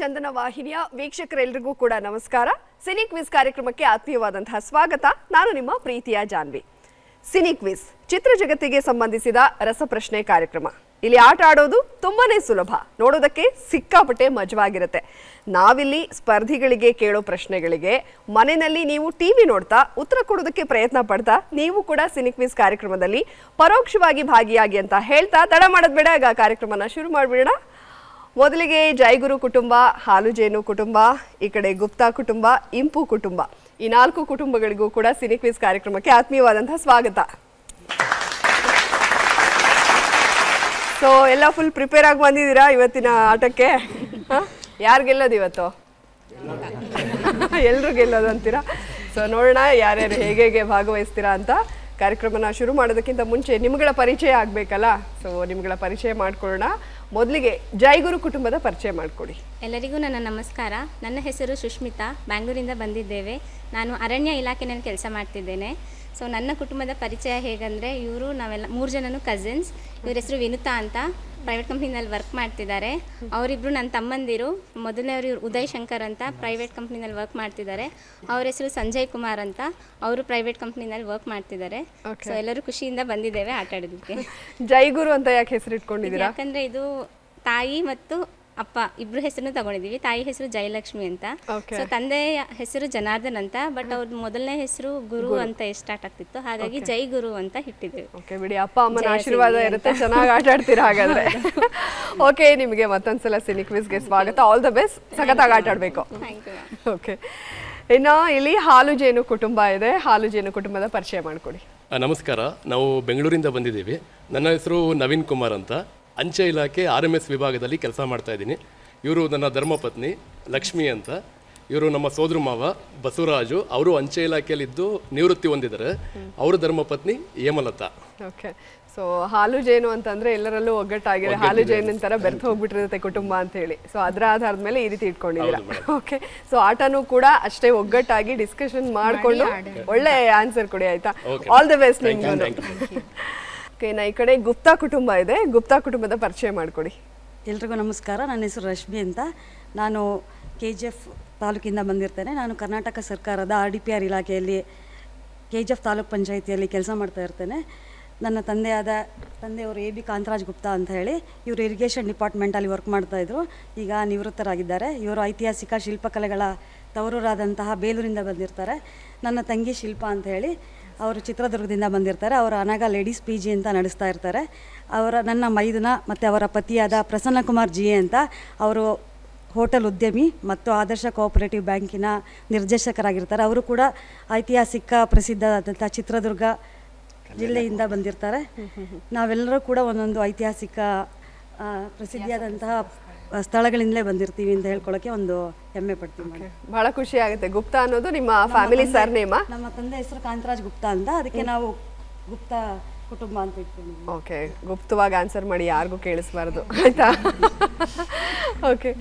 ಚಂದನ ವಾಹಿನಿಯ ವೀಕ್ಷಕರೆಲ್ಲರಿಗೂ ಕೂಡ ನಮಸ್ಕಾರ. ಸಿನಿ ಕ್ವಿಜ್ ಕಾರ್ಯಕ್ರಮಕ್ಕೆ ಆತ್ಮೀಯವಾದಂತಹ ಸ್ವಾಗತ. ನಾನು ನಿಮ್ಮ ಪ್ರೀತಿಯ ಜಾನ್ವಿ. ಸಿನಿ ಕ್ವಿಜ್ ಚಿತ್ರ ಜಗತ್ತಿಗೆ ಸಂಬಂಧಿಸಿದ ರಸಪ್ರಶ್ನೆ ಕಾರ್ಯಕ್ರಮ. ಇಲ್ಲಿ ಆಟ ಆಡೋದು ತುಂಬಾನೇ ಸುಲಭ, ನೋಡೋದಕ್ಕೆ ಸಿಕ್ಕಾಪಟ್ಟೆ ಮಜವಾಗಿರುತ್ತೆ. ನಾವಿಲ್ಲಿ ಸ್ಪರ್ಧಿಗಳಿಗೆ ಕೇಳೋ ಪ್ರಶ್ನೆಗಳಿಗೆ ಮನೆಯಲ್ಲಿ ನೀವು ಟಿವಿ ನೋಡ್ತಾ ಉತ್ತರ ಕೊಡೋದಕ್ಕೆ ಪ್ರಯತ್ನ ಪಡ್ತಾ ನೀವು ಕೂಡ ಸಿನಿ ಕ್ವಿಜ್ ಕಾರ್ಯಕ್ರಮದಲ್ಲಿ ಪರೋಕ್ಷವಾಗಿ ಭಾಗಿಯಾಗಿ ಅಂತ ಹೇಳ್ತಾ ತಡ ಮಾಡೋದು ಬೇಡ. ಈಗ ಕಾರ್ಯಕ್ರಮನ ಶುರು ಮಾಡಿಬಿಡೋಣ. ಮೊದಲಿಗೆ ಜೈಗುರು ಕುಟುಂಬ, ಹಾಲು ಜೇನು ಕುಟುಂಬ, ಈ ಕಡೆ ಗುಪ್ತಾ ಕುಟುಂಬ, ಇಂಪು ಕುಟುಂಬ, ಈ 4 ಕುಟುಂಬಗಳಿಗೂ ಕೂಡ ಸಿನಿ ಕ್ವಿಜ್ ಕಾರ್ಯಕ್ರಮಕ್ಕೆ ಆತ್ಮೀಯವಾದಂತಹ ಸ್ವಾಗತ. ಸೊ ಎಲ್ಲ ಫುಲ್ ಪ್ರಿಪೇರ್ ಆಗಿ ಬಂದಿದ್ದೀರಾ ಇವತ್ತಿನ ಆಟಕ್ಕೆ? ಯಾರು ಗೆಲ್ಲೋದು ಇವತ್ತು? ಎಲ್ಲರೂ ಗೆಲ್ಲೋದು ಅಂತೀರಾ? ಸೊ ನೋಡೋಣ ಯಾರ್ಯಾರು ಹೇಗೆ ಭಾಗವಹಿಸ್ತೀರಾ ಅಂತ. ಕಾರ್ಯಕ್ರಮನ ಶುರು ಮಾಡೋದಕ್ಕಿಂತ ಮುಂಚೆ ನಿಮ್ಗಳ ಪರಿಚಯ ಆಗಬೇಕಲ್ಲ, ಸೊ ನಿಮ್ಗಳ ಪರಿಚಯ ಮಾಡ್ಕೊಳ್ಳೋಣ. ಮೊದಲಿಗೆ ಜೈಗುರು ಕುಟುಂಬದ ಪರಿಚಯ ಮಾಡಿಕೊಡಿ. ಎಲ್ಲರಿಗೂ ನನ್ನ ನಮಸ್ಕಾರ. ನನ್ನ ಹೆಸರು ಸುಷ್ಮಿತಾ, ಬ್ಯಾಂಗ್ಳೂರಿಂದ ಬಂದಿದ್ದೇವೆ. ನಾನು ಅರಣ್ಯ ಇಲಾಖೆಯಲ್ಲಿ ಕೆಲಸ ಮಾಡ್ತಿದ್ದೇನೆ. ಸೊ ನನ್ನ ಕುಟುಂಬದ ಪರಿಚಯ ಹೇಗಂದರೆ, ನಾವೆಲ್ಲ 3 ಜನನು ಕಸಿನ್ಸ್. ಇವ್ರ ಹೆಸರು ವಿನುತಾ ಅಂತ, ಪ್ರೈವೇಟ್ ಕಂಪ್ನಿನಲ್ಲಿ ವರ್ಕ್ ಮಾಡ್ತಿದ್ದಾರೆ. ಅವರಿಬ್ಬರು ನನ್ನ ತಮ್ಮಂದಿರು. ಮೊದಲನೇವರು ಉದಯ್ ಶಂಕರ್ ಅಂತ ಪ್ರೈವೇಟ್ ಕಂಪ್ನಿನಲ್ಲಿ ವರ್ಕ್ ಮಾಡ್ತಿದ್ದಾರೆ. ಅವ್ರ ಹೆಸರು ಸಂಜಯ್ ಕುಮಾರ್ ಅಂತ, ಅವರು ಪ್ರೈವೇಟ್ ಕಂಪ್ನಿನಲ್ಲಿ ವರ್ಕ್ ಮಾಡ್ತಿದ್ದಾರೆ. ಸೊ ಎಲ್ಲರೂ ಖುಷಿಯಿಂದ ಬಂದಿದ್ದೇವೆ ಆಟ ಆಡೋದಕ್ಕೆ. ಜೈಗುರು ಅಂತ ಯಾಕೆ ಹೆಸರು ಇಟ್ಕೊಂಡಿದ್ದೀರಾ? ಯಾಕಂದರೆ ಇದು ತಾಯಿ ಮತ್ತು ಅಪ್ಪ ಇಬ್ರು ಹೆಸರನ್ನು ತಗೊಂಡಿದ್ದೀವಿ. ತಾಯಿ ಹೆಸರು ಜಯಲಕ್ಷ್ಮಿ ಅಂತ, ಸೊ ತಂದೆಯ ಹೆಸರು ಜನಾರ್ದನ್ ಅಂತ, ಬಟ್ ಅವ್ರ ಮೊದಲನೇ ಹೆಸರು ಗುರು ಅಂತ ಸ್ಟಾರ್ಟ್ ಆಗ್ತಿತ್ತು, ಹಾಗಾಗಿ ಜೈ ಗುರು ಅಂತ ಇಟ್ಟಿದ್ದೇವೆ. ಓಕೆ ಬಿಡಿ, ಅಪ್ಪ ಅಮ್ಮನ ಆಶೀರ್ವಾದ ಇರುತ್ತೆ, ಚೆನ್ನಾಗಿ ಆಟ ಆಡ್ತೀರಾ ಹಾಗಾದ್ರೆ. ಓಕೆ, ನಿಮಗೆ ಮತ್ತೊಂದ್ಸಲ ಸಿನಿ ಕ್ವಿಜ್ಗೆ ಸ್ವಾಗತ. ಆಲ್ ದ ಬೆಸ್ಟ್, ಸಖತ್ತಾಗಿ ಆಟ ಆಡಬೇಕು. ಓಕೆ, ಇನ್ನು ಇಲ್ಲಿ ಹಾಲು ಜೇನು ಕುಟುಂಬ ಇದೆ. ಹಾಲು ಜೇನು ಕುಟುಂಬದ ಪರಿಚಯ ಮಾಡಿಕೊಡಿ. ನಮಸ್ಕಾರ, ನಾವು ಬೆಂಗಳೂರಿಂದ ಬಂದಿದ್ದೀವಿ. ನನ್ನ ಹೆಸರು ನವೀನ್ ಕುಮಾರ್ ಅಂತ, ಅಂಚೆ ಇಲಾಖೆ RMS ವಿಭಾಗದಲ್ಲಿ ಕೆಲಸ ಮಾಡ್ತಾ ಇದ್ದೀನಿ. ಇವರು ನನ್ನ ಧರ್ಮಪತ್ನಿ ಲಕ್ಷ್ಮಿ ಅಂತ. ಇವರು ನಮ್ಮ ಸೋದರ ಮಾವ ಬಸವರಾಜು, ಅವರು ಅಂಚೆ ಇಲಾಖೆಯಲ್ಲಿದ್ದು ನಿವೃತ್ತಿ ಹೊಂದಿದ್ದಾರೆ. ಅವರ ಧರ್ಮಪತ್ನಿ ಹೇಮಲತಾ. ಓಕೆ, ಸೊ ಹಾಲು ಜೇನು ಅಂತಂದ್ರೆ ಎಲ್ಲರಲ್ಲೂ ಒಗ್ಗಟ್ಟಾಗಿದೆ. ಹಾಲು ಜೇನು ತರ ಬೆರ್ತು ಹೋಗ್ಬಿಟ್ಟಿರುತ್ತೆ ಕುಟುಂಬ ಅಂತ ಹೇಳಿ, ಸೊ ಅದರ ಆಧಾರದ ಮೇಲೆ ಈ ರೀತಿ ಇಟ್ಕೊಂಡಿದ್ದೀರಾ. ಓಕೆ, ಸೊ ಆಟನೂ ಕೂಡ ಅಷ್ಟೇ ಒಗ್ಗಟ್ಟಾಗಿ ಡಿಸ್ಕಷನ್ ಮಾಡಿಕೊಂಡು ಒಳ್ಳೆ ಆನ್ಸರ್ ಕೊಡಿ, ಆಯ್ತಾ? ಆಲ್ ದ ಬೆಸ್ಟ್ ನಿಮ್ಗೆ. ಓಕೆ, ಈ ಕಡೆ ಗುಪ್ತಾ ಕುಟುಂಬ ಇದೆ. ಗುಪ್ತಾ ಕುಟುಂಬದ ಪರಿಚಯ ಮಾಡಿಕೊಡಿ. ಎಲ್ರಿಗೂ ನಮಸ್ಕಾರ. ನನ್ನ ಹೆಸರು ರಶ್ಮಿ ಅಂತ. ನಾನು KGF ತಾಲೂಕಿಂದ ಬಂದಿರ್ತೇನೆ. ನಾನು ಕರ್ನಾಟಕ ಸರ್ಕಾರದ RDPR ಇಲಾಖೆಯಲ್ಲಿ KGF ತಾಲೂಕ್ ಪಂಚಾಯಿತಿಯಲ್ಲಿ ಕೆಲಸ ಮಾಡ್ತಾ ಇರ್ತೇನೆ. ನನ್ನ ತಂದೆಯವರು AB ಕಾಂತರಾಜ್ ಗುಪ್ತಾ ಅಂತ ಹೇಳಿ, ಇವರು ಇರಿಗೇಷನ್ ಡಿಪಾರ್ಟ್ಮೆಂಟಲ್ಲಿ ವರ್ಕ್ ಮಾಡ್ತಾಯಿದ್ರು. ಈಗ ನಿವೃತ್ತರಾಗಿದ್ದಾರೆ. ಇವರು ಐತಿಹಾಸಿಕ ಶಿಲ್ಪಕಲೆಗಳ ತವರೂರಾದಂತಹ ಬೇಲೂರಿಂದ ಬಂದಿರ್ತಾರೆ. ನನ್ನ ತಂಗಿ ಶಿಲ್ಪ ಅಂತ ಹೇಳಿ, ಅವರು ಚಿತ್ರದುರ್ಗದಿಂದ ಬಂದಿರ್ತಾರೆ. ಅವರ ಅನಗ ಲೇಡೀಸ್ PG ಅಂತ ನಡೆಸ್ತಾ ಇರ್ತಾರೆ. ನನ್ನ ಮೈದುನ ಮತ್ತು ಅವರ ಪತಿಯಾದ ಪ್ರಸನ್ನ ಕುಮಾರ್ GA ಅಂತ, ಅವರು ಹೋಟೆಲ್ ಉದ್ಯಮಿ ಮತ್ತು ಆದರ್ಶ ಕೋಆಪರೇಟಿವ್ ಬ್ಯಾಂಕಿನ ನಿರ್ದೇಶಕರಾಗಿರ್ತಾರೆ. ಅವರು ಕೂಡ ಐತಿಹಾಸಿಕ ಪ್ರಸಿದ್ಧವಾದಂಥ ಚಿತ್ರದುರ್ಗ ಜಿಲ್ಲೆಯಿಂದ ಬಂದಿರ್ತಾರೆ. ನಾವೆಲ್ಲರೂ ಕೂಡ ಒಂದೊಂದು ಐತಿಹಾಸಿಕ ಪ್ರಸಿದ್ಧಿಯಾದಂತಹ ಸ್ಥಳಗಳಿಂದಲೇ ಬಂದಿರ್ತೀವಿ ಅಂತ ಹೇಳ್ಕೊಳ್ಳೋಕೆ ಒಂದು ಹೆಮ್ಮೆ ಪಡ್ತೀವಿ. ಬಹಳ ಖುಷಿ ಆಗುತ್ತೆ. ಗುಪ್ತಾ ಅನ್ನೋದು ನಿಮ್ಮ ಫ್ಯಾಮಿಲಿ ಸರ್ನೇಮ? ನಮ್ಮ ತಂದೆ ಹೆಸರು ಕಾಂತರಾಜ್ ಗುಪ್ತಾ ಅಂತ, ಅದಕ್ಕೆ ನಾವು ಗುಪ್ತಾ ಕುಟುಂಬ ಅಂತ ಇಟ್ಕೊಂಡಿದ್ದೀವಿ. ಓಕೆ, ಗುಪ್ತವಾಗಿ ಆನ್ಸರ್ ಮಾಡಿ, ಯಾರಿಗೂ ಕೇಳಿಸ್ಬಾರ್ದು, ಆಯ್ತಾ? ಓಕೆ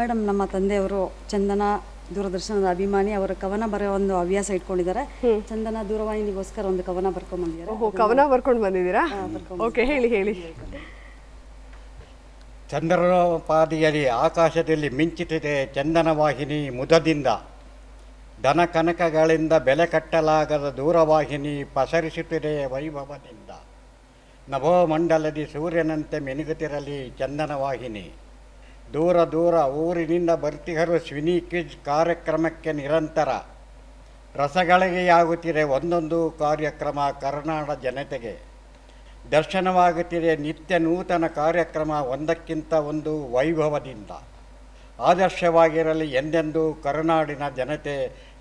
ಮೇಡಮ್, ನಮ್ಮ ತಂದೆಯವರು ಚಂದನ ದೂರದರ್ಶನದ ಅಭಿಮಾನಿ. ಅವರ ಕವನ ಬರೆಯೋ ಒಂದು ಹವ್ಯಾಸ ಇಟ್ಕೊಂಡಿದ್ದಾರೆ. ಚಂದನ ದೂರವಾಹಿನಿಗೋಸ್ಕರ ಒಂದು ಕವನ ಬರ್ಕೊಂಡು ಬಂದಿದ್ದಾರೆ. ಕವನ ಬರ್ಕೊಂಡು ಬಂದಿದ್ದೀರಾ? ಓಕೆ, ಹೇಳಿ. ಚಂದ್ರೋಪಾದಿಯಲ್ಲಿ ಆಕಾಶದಲ್ಲಿ ಮಿಂಚುತ್ತಿದೆ ಚಂದನ ವಾಹಿನಿ ಮುದದಿಂದ, ಧನ ಕನಕಗಳಿಂದ ಬೆಲೆ ಕಟ್ಟಲಾಗದ ದೂರವಾಹಿನಿ ಪಸರಿಸುತ್ತಿದೆ ವೈಭವದಿಂದ. ನಭೋಮಂಡಲದಿ ಸೂರ್ಯನಂತೆ ಮಿನುಗುತ್ತಿರಲಿ ಚಂದನ ವಾಹಿನಿ. ದೂರ ದೂರ ಊರಿನಿಂದ ಬರ್ತಿಗರು ಸಿನಿ ಕ್ವಿಜ್ ಕಾರ್ಯಕ್ರಮಕ್ಕೆ ನಿರಂತರ. ರಸಗಳಿಗೆಯಾಗುತ್ತಿದೆ ಒಂದೊಂದು ಕಾರ್ಯಕ್ರಮ ಕರ್ನಾಟಕ ಜನತೆಗೆ. ದರ್ಶನವಾಗುತ್ತಿದೆ ನಿತ್ಯ ನೂತನ ಕಾರ್ಯಕ್ರಮ ಒಂದಕ್ಕಿಂತ ಒಂದು ವೈಭವದಿಂದ. ಆದರ್ಶವಾಗಿರಲಿ ಎಂದೆಂದು ಕರುನಾಡಿನ ಜನತೆ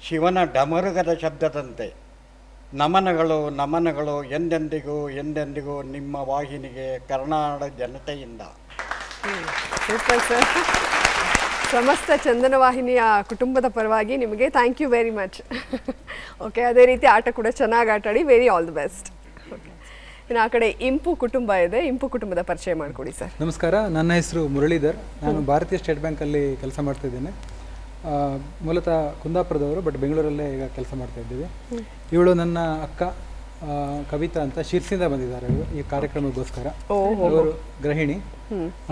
ಶಿವನ ಡಮರುಗದ ಶಬ್ದದಂತೆ. ನಮನಗಳು ಎಂದೆಂದಿಗೂ ನಿಮ್ಮ ವಾಹಿನಿಗೆ ಕರ್ನಾಟಕ ಜನತೆಯಿಂದ. ಸಮಸ್ತ ಚಂದನ ವಾಹಿನಿಯ ಕುಟುಂಬದ ಪರವಾಗಿ ನಿಮಗೆ thank you very much. Okay, ಅದೇ ರೀತಿ ಆಟ ಕೂಡ ಚೆನ್ನಾಗಿ ಆಟಾಡಿ. Very all the best. ಇನ್ನು ಆ ಕಡೆ ಇಂಪು ಕುಟುಂಬ ಇದೆ. ಇಂಪು ಕುಟುಂಬದ ಪರಿಚಯ ಮಾಡಿಕೊಡಿ ಸರ್. ನಮಸ್ಕಾರ, ನನ್ನ ಹೆಸರು ಮುರಳೀಧರ್. ನಾನು ಭಾರತೀಯ ಸ್ಟೇಟ್ ಬ್ಯಾಂಕಲ್ಲಿ ಕೆಲಸ ಮಾಡ್ತಾ ಇದ್ದೇನೆ. ಮೂಲತಃ ಕುಂದಾಪುರದವರು, ಬಟ್ ಬೆಂಗಳೂರಲ್ಲೇ ಈಗ ಕೆಲಸ ಮಾಡ್ತಾ ಇದ್ದೀವಿ. ಇವಳು ನನ್ನ ಅಕ್ಕ ಕವಿತಾ ಅಂತ ಶಿರ್ಸಿಂದ ಬಂದಿದ್ದಾರೆ ಈ ಕಾರ್ಯಕ್ರಮಕ್ಕೋಸ್ಕರ. ಅವರು ಗೃಹಿಣಿ.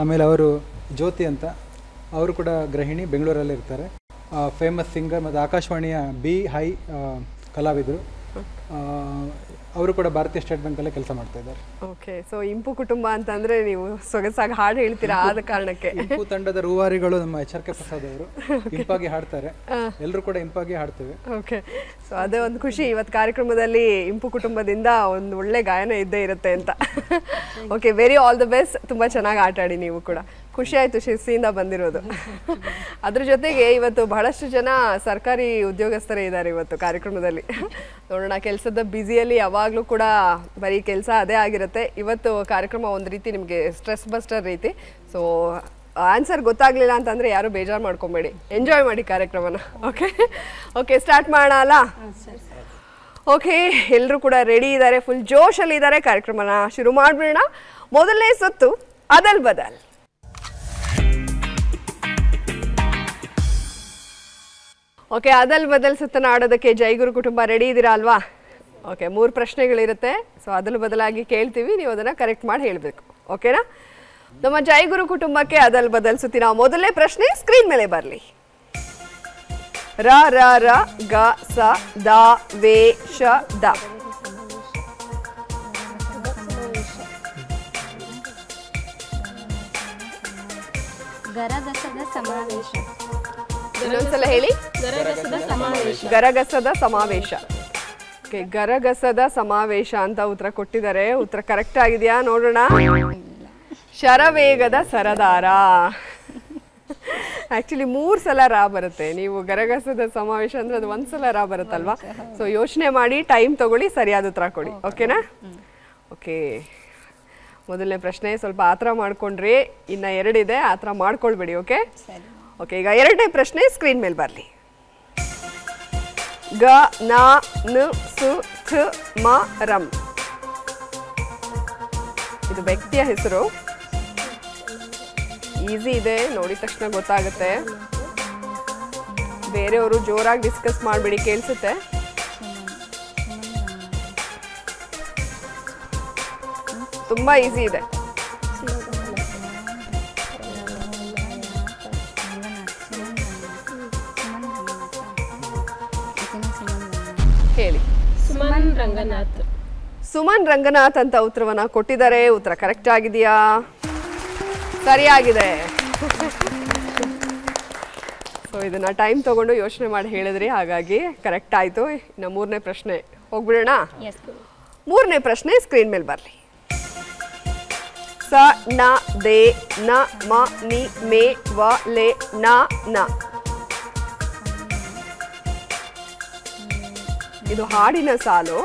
ಆಮೇಲೆ ಅವರು ಜ್ಯೋತಿ ಅಂತ ಅವರು ಕೂಡ ಗೃಹಿಣಿ, ಬೆಂಗಳೂರಲ್ಲಿ ಇರ್ತಾರೆ. ಫೇಮಸ್ ಸಿಂಗರ್ ಮತ್ತು ಆಕಾಶವಾಣಿಯ ಬಿ ಹೈ ಕಲಾವಿದರು. ಅವರು ಕೂಡ ಭಾರತೀಯ ಸ್ಟೇಟ್ ಬ್ಯಾಂಕಲ್ಲೇ ಕೆಲಸ ಮಾಡ್ತಾ ಇದ್ದಾರೆ. ಓಕೆ, ಸೊ ಇಂಪು ಕುಟುಂಬ ಅಂತಂದ್ರೆ ನೀವು ಸೊಗಸಾಗಿ ಹಾಡು ಹೇಳ್ತೀರಾ, ಆದ ಕಾರಣಕ್ಕೆ. ಇಂಪು ತಂಡದ ರೂವಾರಿಗಳು ನಮ್ಮ ಎಚ್.ಆರ್.ಕೆ. ಪ್ರಸಾದ್ ಅವರು ಇಂಪಾಗಿ ಹಾಡ್ತಾರೆ, ಎಲ್ಲರೂ ಕೂಡ ಇಂಪಾಗಿ ಹಾಡ್ತೇವೆ. ಓಕೆ, ಸೊ ಅದೇ ಒಂದು ಖುಷಿ ಇವತ್ತು ಕಾರ್ಯಕ್ರಮದಲ್ಲಿ ಇಂಪು ಕುಟುಂಬದಿಂದ ಒಂದು ಒಳ್ಳೆ ಗಾಯನ ಇದ್ದೇ ಇರುತ್ತೆ ಅಂತ. Okay, very all the best. ತುಂಬ ಚೆನ್ನಾಗಿ ಆಟ ಆಡಿ ನೀವು ಕೂಡ. ಖುಷಿ ಆಯಿತು ಶಿಸ್ತಿಯಿಂದ ಬಂದಿರೋದು. ಅದ್ರ ಜೊತೆಗೆ ಇವತ್ತು ಬಹಳಷ್ಟು ಜನ ಸರ್ಕಾರಿ ಉದ್ಯೋಗಸ್ಥರೇ ಇದ್ದಾರೆ ಇವತ್ತು ಕಾರ್ಯಕ್ರಮದಲ್ಲಿ. ನೋಡೋಣ, ಕೆಲಸದ ಬ್ಯುಸಿಯಲ್ಲಿ ಯಾವಾಗಲೂ ಕೂಡ ಬರೀ ಕೆಲಸ ಅದೇ ಆಗಿರುತ್ತೆ. ಇವತ್ತು ಕಾರ್ಯಕ್ರಮ ಒಂದು ರೀತಿ ನಿಮಗೆ ಸ್ಟ್ರೆಸ್ ಬಸ್ಟರ್ ರೀತಿ. ಸೊ ಆನ್ಸರ್ ಗೊತ್ತಾಗಲಿಲ್ಲ ಅಂತಂದರೆ ಯಾರು ಬೇಜಾರು ಮಾಡ್ಕೊಬೇಡಿ, ಎಂಜಾಯ್ ಮಾಡಿ ಕಾರ್ಯಕ್ರಮನ. ಓಕೆ ಓಕೆ, ಸ್ಟಾರ್ಟ್ ಮಾಡೋಣ ಅಲ್ಲ? ಓಕೆ, ಎಲ್ಲರೂ ಕೂಡ ರೆಡಿ ಇದ್ದಾರೆ, ಫುಲ್ ಜೋಶಲ್ಲಿ ಇದ್ದಾರೆ. ಕಾರ್ಯಕ್ರಮನ ಶುರು ಮಾಡಿಬಿಡೋಣ. ಮೊದಲನೇ ಸುತ್ತು ಅದಲ್ ಬದಲ್. ಓಕೆ, ಅದಲ್ ಬದಲ್ ಸುತ್ತನ ಆಡೋದಕ್ಕೆ ಜೈಗುರು ಕುಟುಂಬ ರೆಡಿ ಇದ್ದೀರಾ ಅಲ್ವಾ? ಓಕೆ, 3 ಪ್ರಶ್ನೆಗಳಿರುತ್ತೆ. ಸೊ ಅದಲ್ ಬದಲಾಗಿ ಕೇಳ್ತೀವಿ, ನೀವು ಅದನ್ನು ಕರೆಕ್ಟ್ ಮಾಡಿ ಹೇಳಬೇಕು. ಓಕೆನಾ? ನಮ್ಮ ಜೈಗುರು ಕುಟುಂಬಕ್ಕೆ ಅದಲ್ ಬದಲ್ ಸುತ್ತಿನ ಮೊದಲನೇ ಪ್ರಶ್ನೆ ಸ್ಕ್ರೀನ್ ಮೇಲೆ ಬರಲಿ. ರ ರ ರ ಗ ಸ ದ ವೇ ಶ ದ. ಗರಗಸದ ಸಮಾವೇಶ. ಇನ್ನೊಂದ್ಸಲ ಹೇಳಿ. ಗರಗಸದ ಸಮಾವೇಶ. ಓಕೆ, ಗರಗಸದ ಸಮಾವೇಶ ಅಂತ ಉತ್ತರ ಕೊಟ್ಟಿದ್ದಾರೆ. ಉತ್ತರ ಕರೆಕ್ಟ್ ಆಗಿದೆಯಾ ನೋಡೋಣ. ಶರವೇಗದ ಸರದಾರ. ಆಕ್ಚುಲಿ 3 ಸಲ ರಾ ಬರುತ್ತೆ. ನೀವು ಗರಗಸದ ಸಮಾವೇಶ ಅಂದ್ರೆ ಅದು 1 ಸಲ ರಾ ಬರುತ್ತಲ್ವಾ? ಸೊ ಯೋಚನೆ ಮಾಡಿ, ಟೈಮ್ ತಗೊಳ್ಳಿ, ಸರಿಯಾದ ಉತ್ತರ ಕೊಡಿ. ಓಕೆನಾ? ಓಕೆ, ಮೊದಲನೇ ಪ್ರಶ್ನೆ ಸ್ವಲ್ಪ ಆತರ ಮಾಡ್ಕೊಂಡ್ರಿ, ಇನ್ನು 2 ಇದೆ, ಆತರ ಮಾಡ್ಕೊಳ್ಬೇಡಿ. ಓಕೆ ಓಕೆ, ಈಗ 2ನೇ ಪ್ರಶ್ನೆ ಸ್ಕ್ರೀನ್ ಮೇಲೆ ಬರಲಿ. ಗ ನ ನ ಸು ಥ ಮ ರಂ. ಇದು ವ್ಯಕ್ತಿಯ ಹೆಸರು. ಈಸಿ ಇದೆ, ನೋಡಿದ ತಕ್ಷಣ ಗೊತ್ತಾಗುತ್ತೆ. ಬೇರೆಯವರು ಜೋರಾಗಿ ಡಿಸ್ಕಸ್ ಮಾಡಬೇಡಿ, ಕೇಳಿಸುತ್ತೆ. ತುಂಬಾ ಈಸಿ ಇದೆ. ಹೇಳಿ. ಸುಮನ್ ರಂಗನಾಥ್. ಸುಮನ್ ರಂಗನಾಥ್ ಅಂತ ಉತ್ತರವನ್ನ ಕೊಟ್ಟಿದ್ದಾರೆ. ಉತ್ತರ ಕರೆಕ್ಟ್ ಆಗಿದೆಯಾ? ಸರಿಯಾಗಿದೆ. ಸೊ ಇದನ್ನ ಟೈಮ್ ತಗೊಂಡು ಯೋಚನೆ ಮಾಡಿ ಹೇಳಿದ್ರಿ, ಹಾಗಾಗಿ ಕರೆಕ್ಟ್ ಆಯ್ತು. ಇನ್ನು 3ನೇ ಪ್ರಶ್ನೆ ಹೋಗ್ಬಿಡೋಣ. 3ನೇ ಪ್ರಶ್ನೆ ಸ್ಕ್ರೀನ್ ಮೇಲೆ ಬರಲಿ. ಸ ನ ದೇ ನ ಮ ನಿ ಮೇ ವ ಲೇ ನ ನ. ಇದು ಹಾಡಿನ ಸಾಲು.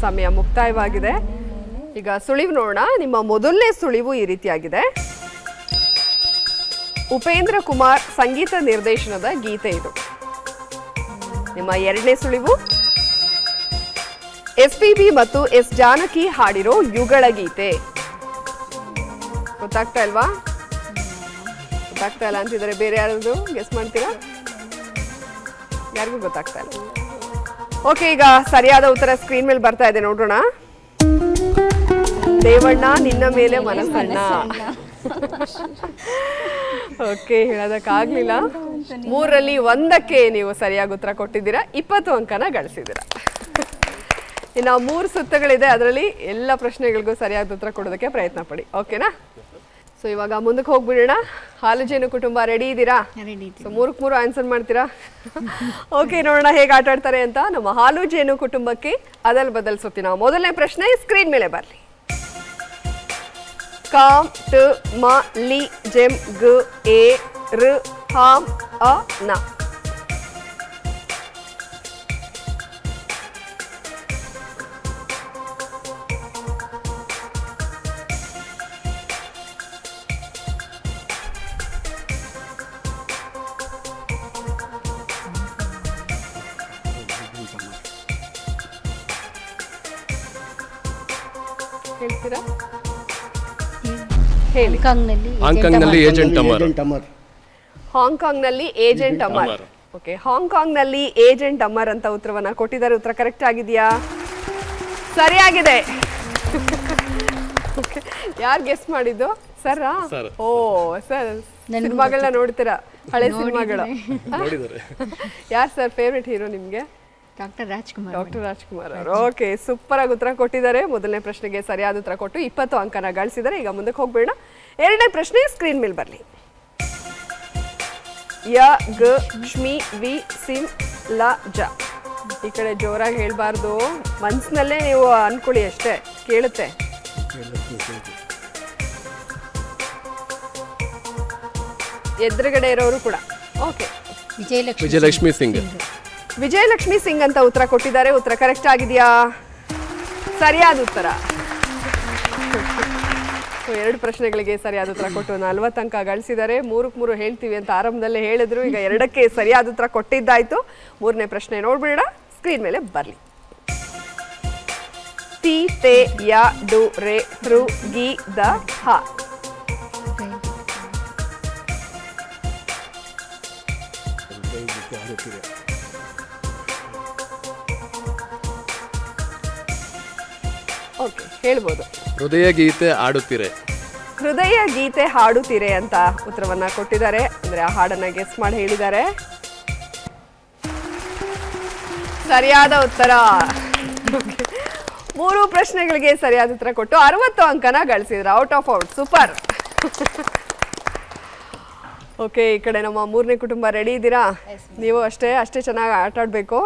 ಸಮಯ ಮುಕ್ತಾಯವಾಗಿದೆ. ಈಗ ಸುಳಿವು ನೋಡೋಣ. ನಿಮ್ಮ ಮೊದಲನೇ ಸುಳಿವು ಈ ರೀತಿಯಾಗಿದೆ. ಉಪೇಂದ್ರ ಕುಮಾರ್ ಸಂಗೀತ ನಿರ್ದೇಶನದ ಗೀತೆ ಇದು. ನಿಮ್ಮ 2ನೇ ಸುಳಿವು SPB ಮತ್ತು S ಜಾನಕಿ ಹಾಡಿರೋ ಯುಗಳ ಗೀತೆ. ಗೊತ್ತಾಗ್ತಾ ಇಲ್ವಾ? ಗೊತ್ತಾಗ್ತಾ ಇಲ್ಲ ಅಂತಿದ್ದಾರೆ. ಬೇರೆ ಯಾರಾದ್ರು ಗೆಸ್ ಮಾಡ್ತೀರಾ? ಯಾರಿಗೂ ಗೊತ್ತಾಗ್ತಾ ಇಲ್ಲ. ಓಕೆ, ಈಗ ಸರಿಯಾದ ಉತ್ತರ ಸ್ಕ್ರೀನ್ ಮೇಲೆ ಬರ್ತಾ ಇದೆ, ನೋಡೋಣ. ದೇವಣ್ಣ ನಿನ್ನ ಮೇಲೆ ಮನಸ್ಸಣ್ಣ. ಓಕೆ, ಹೇಳೋದಕ್ಕಾಗ್ಲಿಲ್ಲ. 3ರಲ್ಲಿ 1ಕ್ಕೆ ನೀವು ಸರಿಯಾಗಿ ಉತ್ತರ ಕೊಟ್ಟಿದ್ದೀರಾ. 20 ಅಂಕನ ಗಳಿಸಿದ್ದೀರಾ. ಇನ್ನು 3 ಸುತ್ತುಗಳಿದೆ, ಅದರಲ್ಲಿ ಎಲ್ಲ ಪ್ರಶ್ನೆಗಳಿಗೂ ಸರಿಯಾದ ಉತ್ತರ ಕೊಡೋದಕ್ಕೆ ಪ್ರಯತ್ನ ಪಡಿ. ಓಕೆನಾ? ಸೊ ಇವಾಗ ಮುಂದಕ್ಕೆ ಹೋಗ್ಬಿಡೋಣ. ಹಾಲು ಜೇನು ಕುಟುಂಬ ರೆಡಿ ಇದ್ದೀರಾ? ಸೊ 3ಕ್ಕೆ 3 ಆನ್ಸರ್ ಮಾಡ್ತೀರಾ? ಓಕೆ, ನೋಡೋಣ ಹೇಗೆ ಆಟ ಆಡ್ತಾರೆ ಅಂತ. ನಮ್ಮ ಹಾಲು ಜೇನು ಕುಟುಂಬಕ್ಕೆ ಅದಲ್ ಬದಲ್ ಸುತ್ತಿನ ಮೊದಲನೇ ಪ್ರಶ್ನೆ ಸ್ಕ್ರೀನ್ ಮೇಲೆ ಬರಲಿ. ಕಾಮ್ ಟ ಮ ಲಿ ಜೆಮ್ ಗ ಎ ರ ಹಾಮ್ ಅ ನ. ಹೇಳ್ತೀರಾ? ಹೇಳಿ. ಹಾಂಗ್ಕಾಂಗ್ನಲ್ಲಿ ಏಜೆಂಟ್ ಅಮರ್. ಹಾಂಗ್ಕಾಂಗ್ನಲ್ಲಿ ಏಜೆಂಟ್ ಅಮರ್. ಓಕೆ, ಹಾಂಗ್ಕಾಂಗ್ನಲ್ಲಿ ಏಜೆಂಟ್ ಅಮರ್ ಅಂತ ಉತ್ತರವನ್ನ ಕೊಟ್ಟಿದ್ದಾರೆ. ಉತ್ತರ ಕರೆಕ್ಟ್ ಆಗಿದೆಯಾ? ಸರಿಯಾಗಿದೆ. ಯಾರು ಗೆಸ್ ಮಾಡಿದ್ದು? ಸರ್. ಓ ಸರ್, ಸಿನಿಮಾಗಳನ್ನ ನೋಡ್ತೀರಾ? ಹಳೆ ಸಿನಿಮಾಗಳು ಯಾರು ಸರ್ ಫೇವ್ರೆಟ್ ಹೀರೋ ನಿಮ್ಗೆ? ಡಾಕ್ಟರ್ ರಾಜ್ಕುಮಾರ್. ಡಾಕ್ಟರ್ ರಾಜ್ಕುಮಾರ್ ಅವರು. ಓಕೆ, ಸೂಪರ್ ಆಗಿ ಉತ್ತರ ಕೊಟ್ಟಿದ್ದಾರೆ. ಮೊದಲನೇ ಪ್ರಶ್ನೆಗೆ ಸರಿಯಾದ ಉತ್ತರ ಕೊಟ್ಟು 20 ಅಂಕನ ಗಳಿಸಿದ್ದಾರೆ. ಈಗ ಮುಂದಕ್ಕೆ ಹೋಗ್ಬೇಡ. ಎರಡನೇ ಪ್ರಶ್ನೆ ಸ್ಕ್ರೀನ್ ಮೇಲೆ ಬರಲಿ. ಯ ಗ ಶ್ಮಿ ವಿ ಸಿಂ ಲ ಜ. ಈ ಕಡೆ ಜೋರಾಗಿ ಹೇಳ್ಬಾರ್ದು, ಮನ್ಸಿನಲ್ಲೇ ನೀವು ಅನ್ಕೊಳ್ಳಿ ಅಷ್ಟೇ, ಕೇಳುತ್ತೆ. ಎದುರುಗಡೆ ಇರೋರು ಕೂಡ. ಓಕೆ, ವಿಜಯಲಕ್ಷ್ಮಿ ಸಿಂಗ್. ವಿಜಯಲಕ್ಷ್ಮಿ ಸಿಂಗ್ ಅಂತ ಉತ್ತರ ಕೊಟ್ಟಿದ್ದಾರೆ. ಉತ್ತರ ಕರೆಕ್ಟ್ ಆಗಿದೆಯಾ? ಸರಿಯಾದ ಉತ್ತರ. ಎರಡು ಪ್ರಶ್ನೆಗಳಿಗೆ ಸರಿಯಾದ ಉತ್ತರ ಕೊಟ್ಟು 40 ಅಂಕ ಗಳಿಸಿದ್ದಾರೆ. 3 ಹೇಳ್ತೀವಿ ಅಂತ ಆರಂಭದಲ್ಲೇ ಹೇಳಿದ್ರು, ಈಗ 2ಕ್ಕೆ ಸರಿಯಾದ ಉತ್ತರ ಕೊಟ್ಟಿದ್ದಾಯ್ತು. ಮೂರನೇ ಪ್ರಶ್ನೆ ನೋಡ್ಬಿಡ, ಸ್ಕ್ರೀನ್ ಮೇಲೆ ಬರಲಿ. ತಿ ತೇ ಯ ಡು ರೇ ಋ ಗಿ ದ ಹ. ಓಕೆ, ಹೇಳ್ಬೋದು. ಹೃದಯ ಗೀತೆ ಹಾಡುತ್ತೀರೆ. ಹೃದಯ ಗೀತೆ ಹಾಡುತ್ತೀರೆ ಅಂತ ಉತ್ತರವನ್ನ ಕೊಟ್ಟಿದ್ದಾರೆ. ಅಂದ್ರೆ ಆ ಹಾಡನ್ನ ಗೆಸ್ ಮಾಡಿ ಹೇಳಿದ್ದಾರೆ. ಸರಿಯಾದ ಉತ್ತರ. 3 ಪ್ರಶ್ನೆಗಳಿಗೆ ಸರಿಯಾದ ಉತ್ತರ ಕೊಟ್ಟು 60 ಅಂಕನ ಗಳಿಸಿದ್ರು. Out of out. Super. Okay, ಈ ಕಡೆ ನಮ್ಮ ಮೂರನೇ ಕುಟುಂಬ ರೆಡಿ ಇದ್ದೀರಾ? ನೀವು ಅಷ್ಟೇ ಚೆನ್ನಾಗಿ ಆಟ ಆಡಬೇಕು.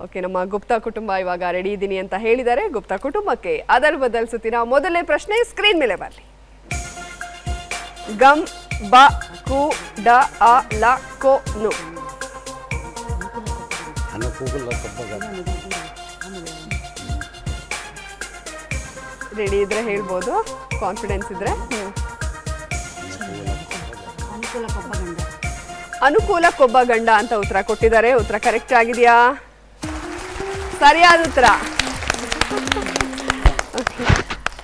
ಓಕೆ, ನಮ್ಮ ಗುಪ್ತಾ ಕುಟುಂಬ ಇವಾಗ ರೆಡಿ ಇದ್ದೀನಿ ಅಂತ ಹೇಳಿದ್ದಾರೆ. ಗುಪ್ತಾ ಕುಟುಂಬಕ್ಕೆ ಅದಲ್ ಬದಲ್ ಸುತ್ತಿನ ಮೊದಲನೇ ಪ್ರಶ್ನೆ ಸ್ಕ್ರೀನ್ ಮೇಲೆ ಬರಲಿ. ಗಮ್ ಬ ಕು ಡ ಅ ಲ ಕೋ ನು. ರೆಡಿ ಇದ್ರೆ ಹೇಳ್ಬೋದು, ಕಾನ್ಫಿಡೆನ್ಸ್ ಇದ್ರೆ. ಅನುಕೂಲ ಕೊಬ್ಬ ಗಂಡ ಅಂತ ಉತ್ತರ ಕೊಟ್ಟಿದ್ದಾರೆ. ಉತ್ತರ ಕರೆಕ್ಟ್ ಆಗಿದೆಯಾ? ಸರಿಯಾದ ಉತ್ತರ.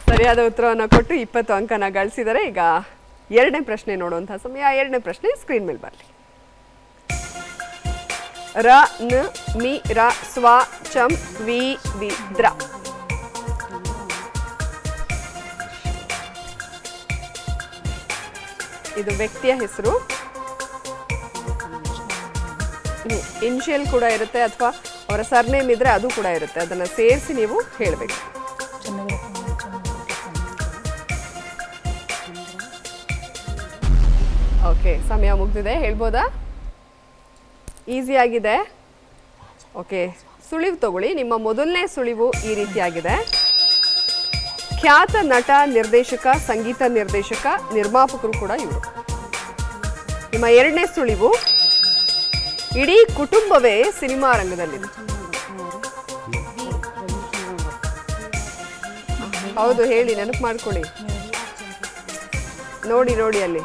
ಸರಿಯಾದ ಉತ್ತರವನ್ನು ಕೊಟ್ಟು 20 ಅಂಕನ ಗಳಿಸಿದರೆ. ಈಗ ಎರಡನೇ ಪ್ರಶ್ನೆ ನೋಡುವಂತಹ ಸಮಯ. ಎರಡನೇ ಪ್ರಶ್ನೆ ಸ್ಕ್ರೀನ್ ಮೇಲೆ ಬರಲಿ. ರ ನ ಮಿ ರ ಸ್ವ ಚಂ ವಿ ವಿ ದ್ರ. ಇದು ವ್ಯಕ್ತಿಯ ಹೆಸರು. ಇನಿಷಿಯಲ್ ಕೂಡ ಇರುತ್ತೆ, ಅಥವಾ ಅವರ ಸರ್ನೇಮ್ ಇದ್ರೆ ಅದು ಕೂಡ ಇರುತ್ತೆ. ಅದನ್ನ ಸೇರಿಸಿ ನೀವು ಹೇಳಬೇಕು. ಓಕೆ, ಸಮಯ ಮುಗಿದಿದೆ. ಹೇಳ್ಬೋದಾ? ಈಸಿ ಆಗಿದೆ. ಓಕೆ, ಸುಳಿವು ತಗೊಳ್ಳಿ. ನಿಮ್ಮ ಮೊದಲನೇ ಸುಳಿವು ಈ ರೀತಿಯಾಗಿದೆ. ಖ್ಯಾತ ನಟ, ನಿರ್ದೇಶಕ, ಸಂಗೀತ ನಿರ್ದೇಶಕ, ನಿರ್ಮಾಪಕರು ಕೂಡ ಇವರು. ನಿಮ್ಮ ಎರಡನೇ ಸುಳಿವು ಇಡೀ ಕುಟುಂಬವೇ ಸಿನಿಮಾ ರಂಗದಲ್ಲಿದೆ. ಹೌದು, ಹೇಳಿ, ನೆನಪು ಮಾಡ್ಕೊಳ್ಳಿ. ನೋಡಿ ನೋಡಿ, ಅಲ್ಲಿ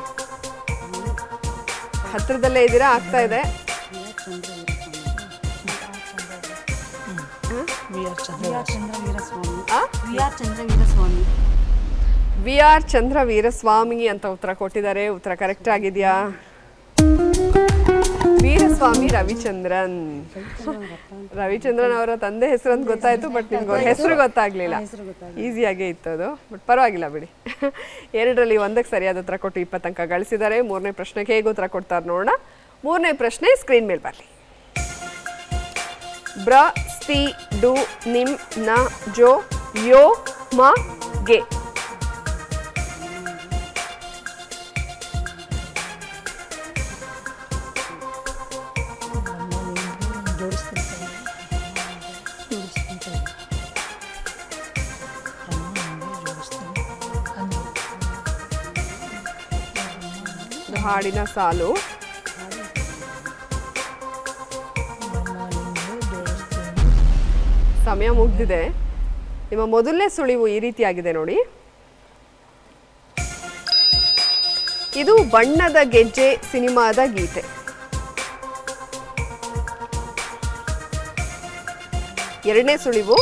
ಹತ್ರದಲ್ಲೇ ಇದ್ದೀರಾ, ಆಗ್ತಾ ಇದೆ. ವಿ ಆರ್ ಚಂದ್ರ ವೀರಸ್ವಾಮಿ ಅಂತ ಉತ್ತರ ಕೊಟ್ಟಿದ್ದಾರೆ. ಉತ್ತರ ಕರೆಕ್ಟ್ ಆಗಿದೆಯಾ? ವೀರಸ್ವಾಮಿ ರವಿಚಂದ್ರನ್. ರವಿಚಂದ್ರನ್ ಅವರ ತಂದೆ ಹೆಸರು ಅಂತ ಗೊತ್ತಾಯ್ತು, ಬಟ್ ನಿಮ್ಗೆ ಹೆಸರು ಗೊತ್ತಾಗ್ಲಿಲ್ಲ. ಈಸಿಯಾಗೇ ಇತ್ತು ಅದು, ಬಟ್ ಪರವಾಗಿಲ್ಲ ಬಿಡಿ. ಎರಡರಲ್ಲಿ ಒಂದಕ್ಕೆ ಸರಿಯಾದ ಉತ್ತರ ಕೊಟ್ಟು 20 ಅಂಕ ಗಳಿಸಿದ್ದಾರೆ. ಮೂರನೇ ಪ್ರಶ್ನೆಗೆ ಹೇಗೆ ಉತ್ತರ ಕೊಡ್ತಾರೆ ನೋಡೋಣ. ಮೂರನೇ ಪ್ರಶ್ನೆ ಸ್ಕ್ರೀನ್ ಮೇಲೆ ಬರಲಿ. ಬ್ರ ಸ್ತಿ ಡು ನಿಮ್ ನ ಜೋ ಯೋ ಮ ಗೆ. ಹಾಡಿನ ಸಾಲು. ಸಮಯ ಮುಗ್ದಿದೆ. ನಿಮ್ಮ ಮೊದಲನೇ ಸುಳಿವು ಈ ರೀತಿಯಾಗಿದೆ ನೋಡಿ. ಇದು ಬಣ್ಣದ ಗೆಜ್ಜೆ ಸಿನಿಮಾದ ಗೀತೆ. ಎರಡನೇ ಸುಳಿವು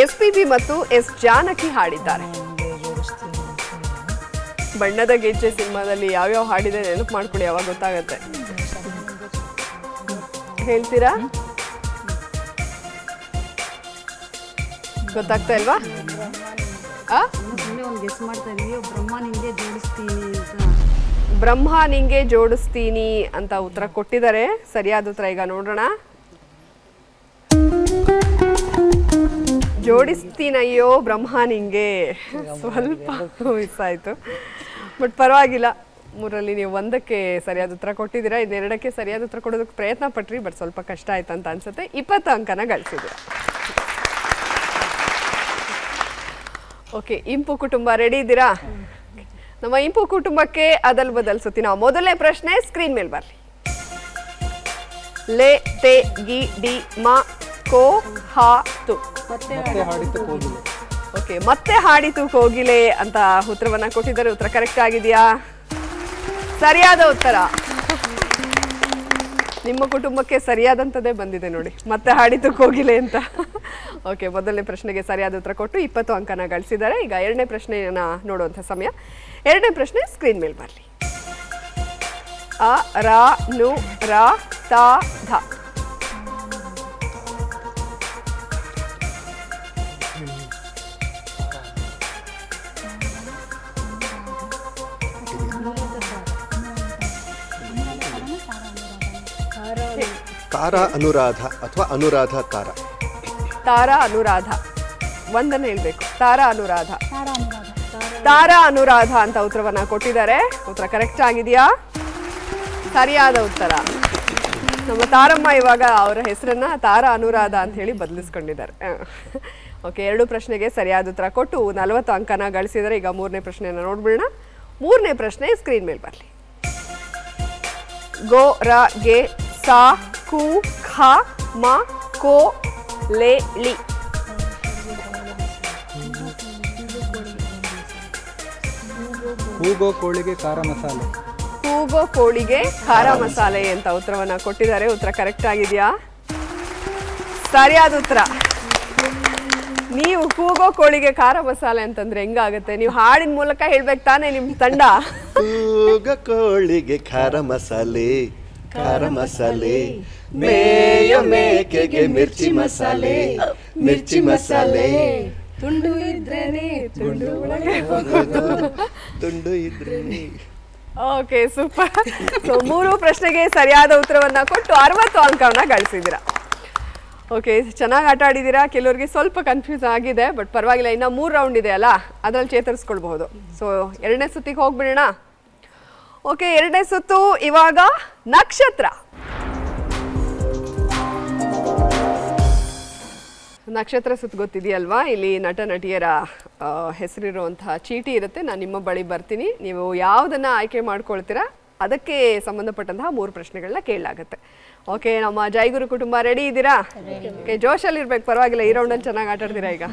SPB ಮತ್ತು S ಜಾನಕಿ ಹಾಡಿದ್ದಾರೆ. ಬಣ್ಣದ ಗೆಜ್ಜೆ ಸಿನಿಮಾದಲ್ಲಿ ಯಾವ್ಯಾವ ಹಾಡಿದೆ ನೆನಪು ಮಾಡ್ಕೊಳ್ಳಿ, ಯಾವಾಗ ಗೊತ್ತಾಗತ್ತೆ. ಹೇಳ್ತೀರಾ? ಗೊತ್ತಾಗ್ತಾ ಇಲ್ವಾ? ಬ್ರಹ್ಮ ನಿಂಗೆ ಜೋಡಿಸ್ತೀನಿ ಅಂತ ಉತ್ತರ ಕೊಟ್ಟಿದ್ದಾರೆ. ಸರಿಯಾದ ಉತ್ತರ ಈಗ ನೋಡೋಣ. ಜೋಡಿಸ್ತೀನಯ್ಯೋ ಬ್ರಹ್ಮ ನಿಂಗೆ. ಸ್ವಲ್ಪ ಮಿಸ್ ಆಯಿತು, ಬಟ್ ಪರವಾಗಿಲ್ಲ. 3ರಲ್ಲಿ ನೀವು 1ಕ್ಕೆ ಸರಿಯಾದ ಉತ್ತರ ಕೊಟ್ಟಿದ್ದೀರಾ. ಇನ್ನೆರಡಕ್ಕೆ ಸರಿಯಾದ ಉತ್ತರ ಕೊಡೋದಕ್ಕೆ ಪ್ರಯತ್ನ ಪಟ್ರಿ, ಬಟ್ ಸ್ವಲ್ಪ ಕಷ್ಟ ಆಯ್ತು ಅಂತ ಅನ್ಸುತ್ತೆ. 20 ಅಂಕನ ಗಳಿಸಿದ್ದೀರಾ. ಓಕೆ, ಇಂಪು ಕುಟುಂಬ ರೆಡಿ ಇದ್ದೀರಾ? ನಮ್ಮ ಇಂಪು ಕುಟುಂಬಕ್ಕೆ ಅದಲ್ ಬದಲ್ ಸುತ್ತಿನ ಮೊದಲನೇ ಪ್ರಶ್ನೆ ಸ್ಕ್ರೀನ್ ಮೇಲೆ ಬರಲಿ. ಲೆ ತೆ ಗಿ ಡಿ ಮ ಕೋ ಹಾ ತು. ಓಕೆ, ಮತ್ತೆ ಹಾಡಿತು ಕೋಗಿಲೆ ಅಂತ ಉತ್ತರವನ್ನ ಕೊಟ್ಟಿದ್ದಾರೆ. ಉತ್ತರ ಕರೆಕ್ಟ್ ಆಗಿದೆಯಾ? ಸರಿಯಾದ ಉತ್ತರ. ನಿಮ್ಮ ಕುಟುಂಬಕ್ಕೆ ಸರಿಯಾದಂಥದ್ದೇ ಬಂದಿದೆ ನೋಡಿ, ಮತ್ತೆ ಹಾಡಿತು ಕೋಗಿಲೆ ಅಂತ. ಓಕೆ, ಮೊದಲನೇ ಪ್ರಶ್ನೆಗೆ ಸರಿಯಾದ ಉತ್ತರ ಕೊಟ್ಟು 20 ಅಂಕನ ಗಳಿಸಿದ್ದಾರೆ. ಈಗ ಎರಡನೇ ಪ್ರಶ್ನೆಯನ್ನ ನೋಡುವಂಥ ಸಮಯ. ಎರಡನೇ ಪ್ರಶ್ನೆ ಸ್ಕ್ರೀನ್ ಮೇಲೆ ಬರಲಿ. ಅ ರ ನು ರ ತ ಧ. ತಾರಾ ಅನುರಾಧ ಅಥವಾ ಅನುರಾಧ ತಾರಾ. ತಾರಾ ಅನುರಾಧ, ಒಂದನ್ನು ಹೇಳ್ಬೇಕು. ತಾರಾ ಅನುರಾಧ, ತಾರಾ ಅನುರಾಧ ಅಂತ ಉತ್ತರವನ್ನ ಕೊಟ್ಟಿದ್ದಾರೆ. ಉತ್ತರ ಕರೆಕ್ಟ್ ಆಗಿದೆಯಾ? ಸರಿಯಾದ ಉತ್ತರ. ನಮ್ಮ ತಾರಮ್ಮ ಇವಾಗ ಅವರ ಹೆಸರನ್ನ ತಾರಾ ಅನುರಾಧ ಅಂತ ಹೇಳಿ ಬದಲಿಸ್ಕೊಂಡಿದ್ದಾರೆ. ಓಕೆ, 2 ಪ್ರಶ್ನೆಗೆ ಸರಿಯಾದ ಉತ್ತರ ಕೊಟ್ಟು 40 ಅಂಕನ ಗಳಿಸಿದರೆ. ಈಗ 3ನೇ ಪ್ರಶ್ನೆಯನ್ನ ನೋಡ್ಬಿಡೋಣ. 3ನೇ ಪ್ರಶ್ನೆ ಸ್ಕ್ರೀನ್ ಮೇಲೆ ಬರಲಿ. ಗೋ ರ ಗೆ ಸಾ ಕು ಖ ಮ ಕೋ ಲೆ ಳಿ. ಕೂಗೋ ಕೋಳಿಗೆ ಖಾರ ಮಸಾಲೆ. ಕೂಗೋ ಕೋಳಿಗೆ ಖಾರ ಮಸಾಲೆ ಅಂತ ಉತ್ತರವನ್ನ ಕೊಟ್ಟಿದ್ದಾರೆ. ಉತ್ತರ ಕರೆಕ್ಟ್ ಆಗಿದೆಯಾ? ಸರಿಯಾದ ಉತ್ತರ. ನೀವು ಕೂಗೋ ಕೋಳಿಗೆ ಖಾರ ಮಸಾಲೆ ಅಂತಂದ್ರೆ ಹೆಂಗಾಗತ್ತೆ? ನೀವು ಹಾಡಿನ ಮೂಲಕ ಹೇಳ್ಬೇಕು ತಾನೇ ನಿಮ್ ತಂಡ. ಕೂಗೋ ಕೋಳಿಗೆ ಖಾರ ಮಸಾಲೆ, ಖಾರ ಮಸಾಲೆ, ಮೇಯ ಮೇಕೆಗೆ ಮಿರ್ಚಿ ಮಸಾಲೆ, ಮಿರ್ಚಿ ಮಸಾಲೆ, ತುಂಡು ಇದ್ರೇನೆ ತುಂಡು ಒಳಗೆ ತುಂಡು ಇದ್ರೇನೆ. Okay, super. ಸೊ 3 ಪ್ರಶ್ನೆಗೆ ಸರಿಯಾದ ಉತ್ತರವನ್ನ ಕೊಟ್ಟು 60 ಅಂಕವನ್ನ ಗಳಿಸಿದ್ದೀರಾ. ಓಕೆ, ಚೆನ್ನಾಗಿ ಆಟ ಆಡಿದ್ದೀರಾ. ಕೆಲವರಿಗೆ ಸ್ವಲ್ಪ ಕನ್ಫ್ಯೂಸ್ ಆಗಿದೆ, ಬಟ್ ಪರವಾಗಿಲ್ಲ. ಇನ್ನು 3 ರೌಂಡ್ ಇದೆ ಅಲ್ಲ, ಅದ್ರಲ್ಲಿ ಚೇತರಿಸ್ಕೊಳ್ಬಹುದು. ಸೊ 2ನೇ ಸುತ್ತಿಗೆ ಹೋಗ್ಬಿಡೋಣ. ಓಕೆ, 2ನೇ ಸುತ್ತು ಇವಾಗ ನಕ್ಷತ್ರ. ನಕ್ಷತ್ರ ಸುತ್ತು ಗೊತ್ತಿದೆಯಲ್ವಾ? ಇಲ್ಲಿ ನಟ ನಟಿಯರ ಹೆಸರಿರುವಂತಹ ಚೀಟಿ ಇರುತ್ತೆ. ನಾನು ನಿಮ್ಮ ಬಳಿ ಬರ್ತೀನಿ, ನೀವು ಯಾವುದನ್ನು ಆಯ್ಕೆ ಮಾಡ್ಕೊಳ್ತೀರಾ ಅದಕ್ಕೆ ಸಂಬಂಧಪಟ್ಟಂತಹ 3 ಪ್ರಶ್ನೆಗಳನ್ನ ಕೇಳಲಾಗುತ್ತೆ. ಓಕೆ, ನಮ್ಮ ಜೈಗುರು ಕುಟುಂಬ ರೆಡಿ ಇದ್ದೀರಾ? ಓಕೆ, ಜೋಶಲ್ಲಿ ಇರ್ಬೇಕು, ಪರವಾಗಿಲ್ಲ. ಈ ರೌಂಡಲ್ಲಿ ಚೆನ್ನಾಗಿ ಆಟ ಆಡ್ತೀರಾ ಈಗ.